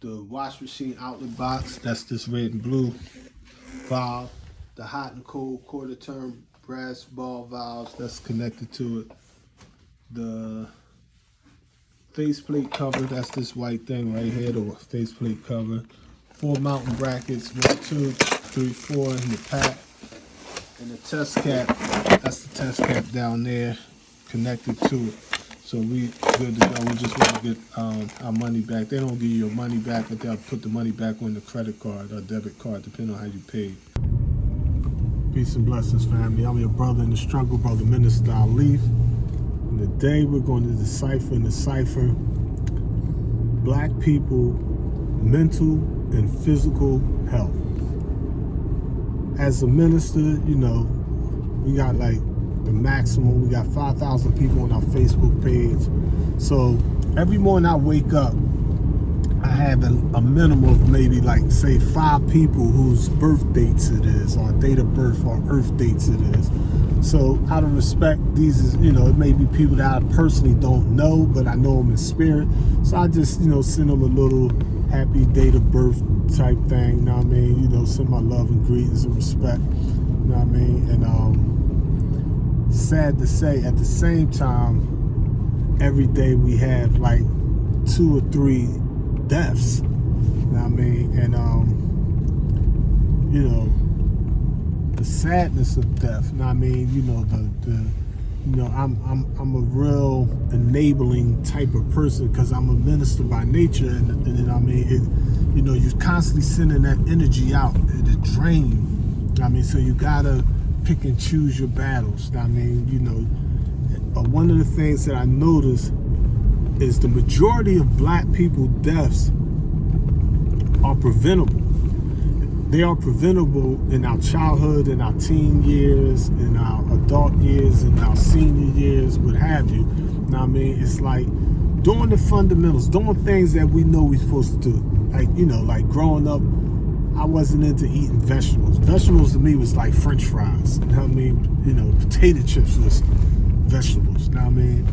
the wash machine outlet box, that's this red and blue valve, the hot and cold quarter turn brass ball valves that's connected to it, the faceplate cover, that's this white thing right here, the faceplate cover, 4 mounting brackets, 1, 2, 3, 4 in the pack, and the test cap, that's the test cap down there connected to it. So we good to go. We just want to get our money back. They don't give you your money back, but they'll put the money back on the credit card or debit card, depending on how you paid. Peace and blessings, family. I'm your brother in the struggle, Brother Minister Alif. And today we're going to decipher Black people mental and physical health. As a minister, you know, we got like the maximum. We got 5,000 people on our Facebook page. So every morning I wake up, I have a minimum of maybe like say 5 people whose birth dates it is, or date of birth or earth dates it is. So out of respect, these is, you know, it may be people that I personally don't know, but I know them in spirit. So I just, you know, send them a little happy date of birth type thing, you know what I mean? You know, send my love and greetings and respect, you know what I mean? And sad to say, at the same time, every day we have like 2 or 3 deaths, you know what I mean? And you know, the sadness of death, you know what I mean? You know, you know, I'm a real enabling type of person because I'm a minister by nature, and you know what I mean, you know, you're constantly sending that energy out, it'll drain you, you know what I mean? So you gotta pick and choose your battles, you know what I mean? You know, one of the things that I noticed is the majority of Black people deaths are preventable. They are preventable in our childhood, in our teen years, in our adult years, in our senior years, what have you. You know what I mean? It's like doing the fundamentals, doing things that we know we're supposed to do. Like, you know, like growing up, I wasn't into eating vegetables. Vegetables to me was like French fries. You know what I mean? You know, potato chips was vegetables. You know what I mean?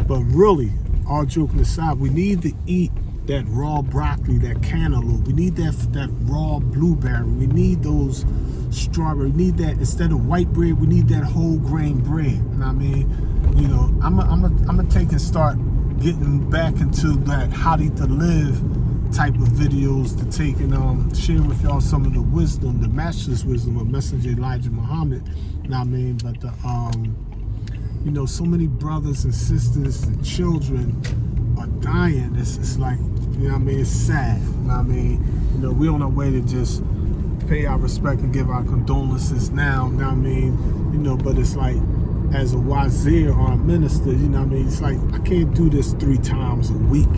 But really, all joking aside, we need to eat that raw broccoli, that cantaloupe. We need that raw blueberry. We need those strawberry. We need that, instead of white bread, we need that whole grain bread. You know what I mean? You know, I'm gonna take and start getting back into that how to live type of videos to take and share with y'all some of the wisdom, the matchless wisdom of Messenger Elijah Muhammad. You know what I mean? But you know, so many brothers and sisters and children are dying. It's like, you know what I mean, it's sad. You know what I mean? You know, we're on our way to just pay our respect and give our condolences now, you know what I mean? You know, but it's like, as a wazir or a minister, you know what I mean? It's like, I can't do this 3 times a week.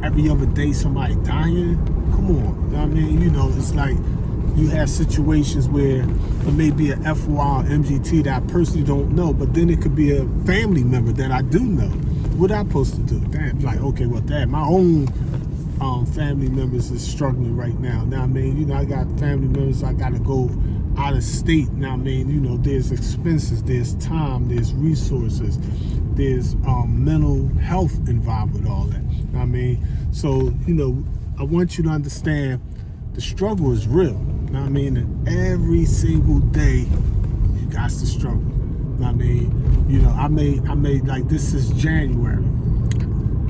Every other day somebody dying? Come on, you know what I mean? You know, it's like, you have situations where it may be an FY or MGT that I personally don't know, but then it could be a family member that I do know. What am I supposed to do? Damn, like, okay, well, damn, my own family members is struggling right now. Now, I mean, you know, I got family members, I got to go out of state. Now, I mean, you know, there's expenses, there's time, there's resources, there's mental health involved with all that. I mean, so, you know, I want you to understand the struggle is real. You know what I mean? And every single day, you got to struggle. You I mean, you know, I made like, this is January.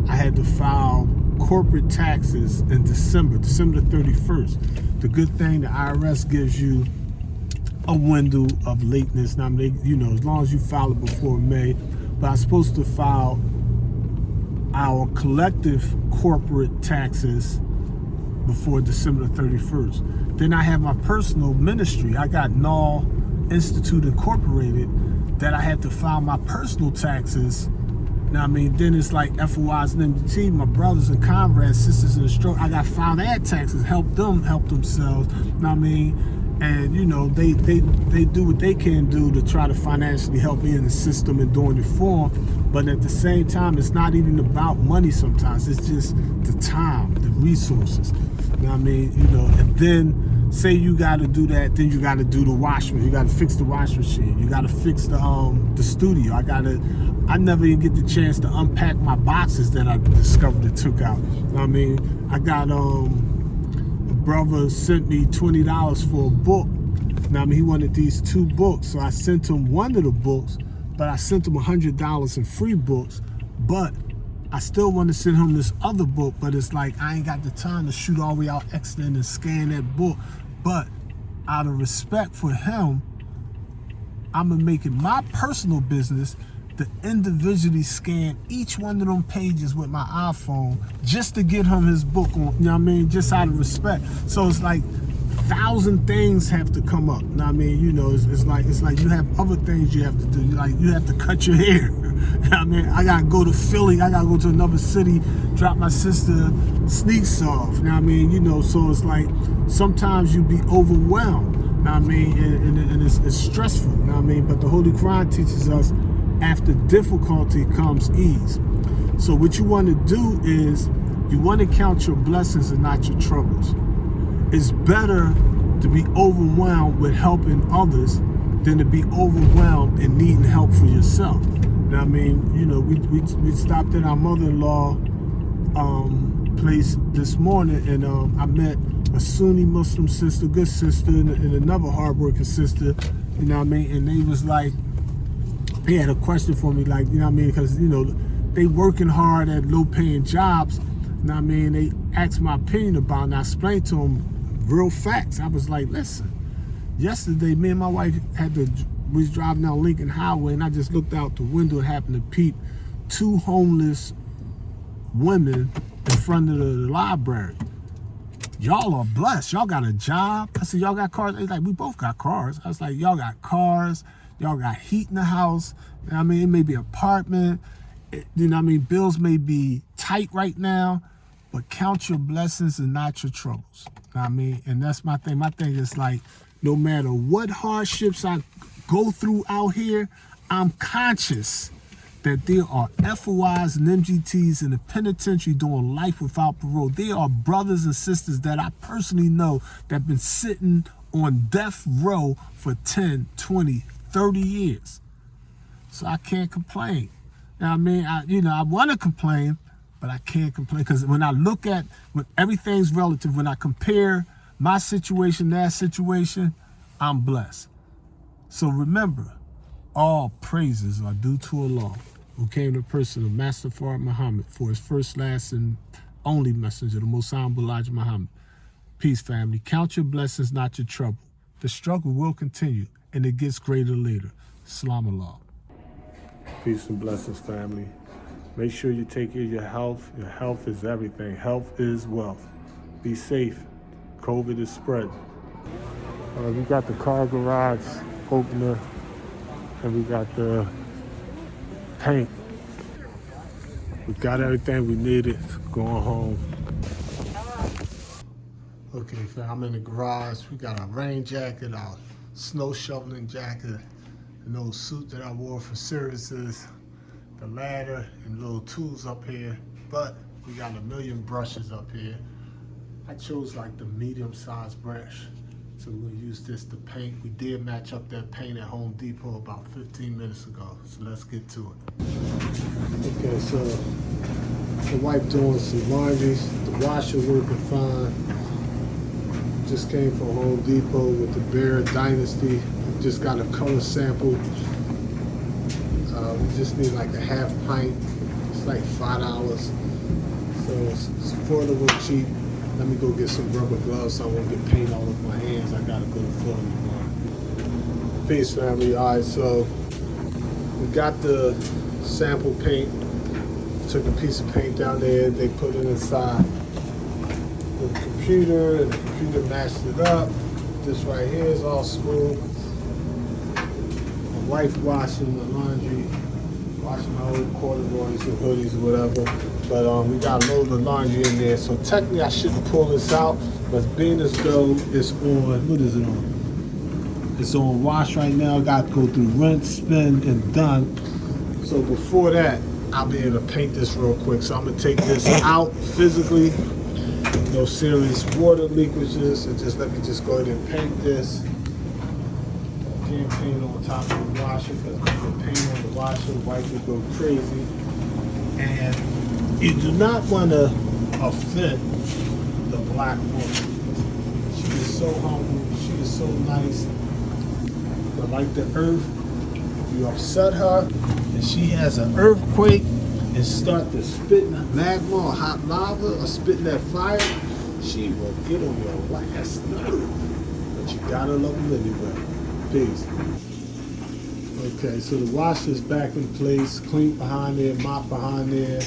I had to file corporate taxes in December the 31st. The good thing, the IRS gives you a window of lateness. Now, you know, as long as you file it before May, but I'm supposed to file our collective corporate taxes before December the 31st. Then I have my personal ministry. I got Null Institute Incorporated that I had to file my personal taxes. Now, I mean, then it's like FOIs and MDT, my brothers and comrades, sisters in the stroke. I got to file their taxes, help them help themselves. Now, I mean, and you know, they do what they can do to try to financially help me in the system and doing it for them. But at the same time, it's not even about money sometimes. It's just the time, the resources. You know what I mean? You know, and then say you got to do that, then you got to do the washing. You got to fix the washing machine. You got to fix the studio. I never even get the chance to unpack my boxes that I discovered and took out. You know what I mean? I got a brother sent me $20 for a book. Now, I mean, he wanted these 2 books, so I sent him one of the books, but I sent him $100 in free books. But I still want to send him this other book, but it's like I ain't got the time to shoot all the way out Exton and scan that book. But out of respect for him, I'm gonna make it my personal business to individually scan each one of them pages with my iPhone just to get him his book on, you know what I mean, just out of respect. So it's like 1,000 things have to come up. You know what I mean? You know, it's like you have other things you have to do. Like you have to cut your hair. You know what I mean? I gotta go to Philly, I gotta go to another city, drop my sister sneaks off. You know what I mean? You know, so it's like sometimes you be overwhelmed. You know what I mean? And it's stressful. You know what I mean? But the Holy Quran teaches us after difficulty comes ease. So what you want to do is you want to count your blessings and not your troubles. It's better to be overwhelmed with helping others than to be overwhelmed and needing help for yourself. Now, I mean, you know, we stopped at our mother-in-law place this morning, and I met a Sunni Muslim sister, good sister, and another hardworking sister. You know what I mean? And they was like, he had a question for me, like, you know what I mean? Because, you know, they working hard at low-paying jobs. You know what I mean? They asked my opinion about it, and I explained to them real facts. I was like, listen, yesterday, me and my wife we was driving down Lincoln Highway, and I just looked out the window and happened to peep 2 homeless women in front of the library. Y'all are blessed. Y'all got a job. I said, y'all got cars? They like, we both got cars. I was like, y'all got cars. Y'all got heat in the house. You know what I mean? It may be an apartment. You know what I mean? Bills may be tight right now, but count your blessings and not your troubles. You know what I mean? And that's my thing. My thing is like, no matter what hardships I go through out here, I'm conscious that there are FOIs and MGTs in the penitentiary doing life without parole. There are brothers and sisters that I personally know that have been sitting on death row for 10, 20, 30 years. So I can't complain. Now, I mean, I want to complain, but I can't complain because when I look at, when everything's relative, when I compare my situation, that situation, I'm blessed. So remember, all praises are due to Allah, who came in the person of Master Farad Muhammad for his first, last, and only messenger, the Most Honorable Elijah Muhammad. Peace, family. Count your blessings, not your trouble. The struggle will continue, and it gets greater later. Salam Allah. Peace and blessings, family. Make sure you take care of your health. Your health is everything. Health is wealth. Be safe. COVID is spreading. We got the car garage opener, and we got the paint. We got everything we needed going home. Okay, fam, I'm in the garage. We got our rain jacket, our snow shoveling jacket, an old suit that I wore for services, the ladder, and little tools up here. But we got a million brushes up here. I chose like the medium-sized brush. So we're gonna use this to paint. We did match up that paint at Home Depot about 15 minutes ago. So let's get to it. Okay, so the wife doing some laundry. The washer working fine. Just came from Home Depot with the Bear Dynasty. Just got a color sample. We just need like a half pint. It's like $5. So it's affordable, cheap. Let me go get some rubber gloves so I won't get paint all over my hands. I gotta go to Florida tomorrow. Peace, family. All right, so we got the sample paint. Took a piece of paint down there. They put it inside the computer, and the computer matched it up. This right here is all smooth. My wife washing the laundry, washing my old corduroys or hoodies or whatever. But we got a load of laundry in there, so technically I shouldn't pull this out. But being as though it's on, what is it on? It's on wash right now. Got to go through rinse, spin, and done. So before that, I'll be able to paint this real quick. So I'm gonna take this out physically. No serious water leakages, and just let me just go ahead and paint this. Can't paint on top of the washer because if you paint on the washer, the wife will go crazy. And you do not want to offend the black woman. She is so humble. She is so nice. But like the earth, if you upset her and she has an earthquake and start to spit magma or hot lava or spitting that fire, she will get on your last nerve. But you gotta love them anyway. Peace. Okay, so the washer's back in place, clean behind there, mop behind there.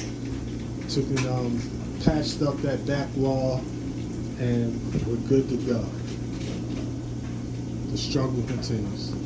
Took and patched up that back wall, and we're good to go. The struggle continues.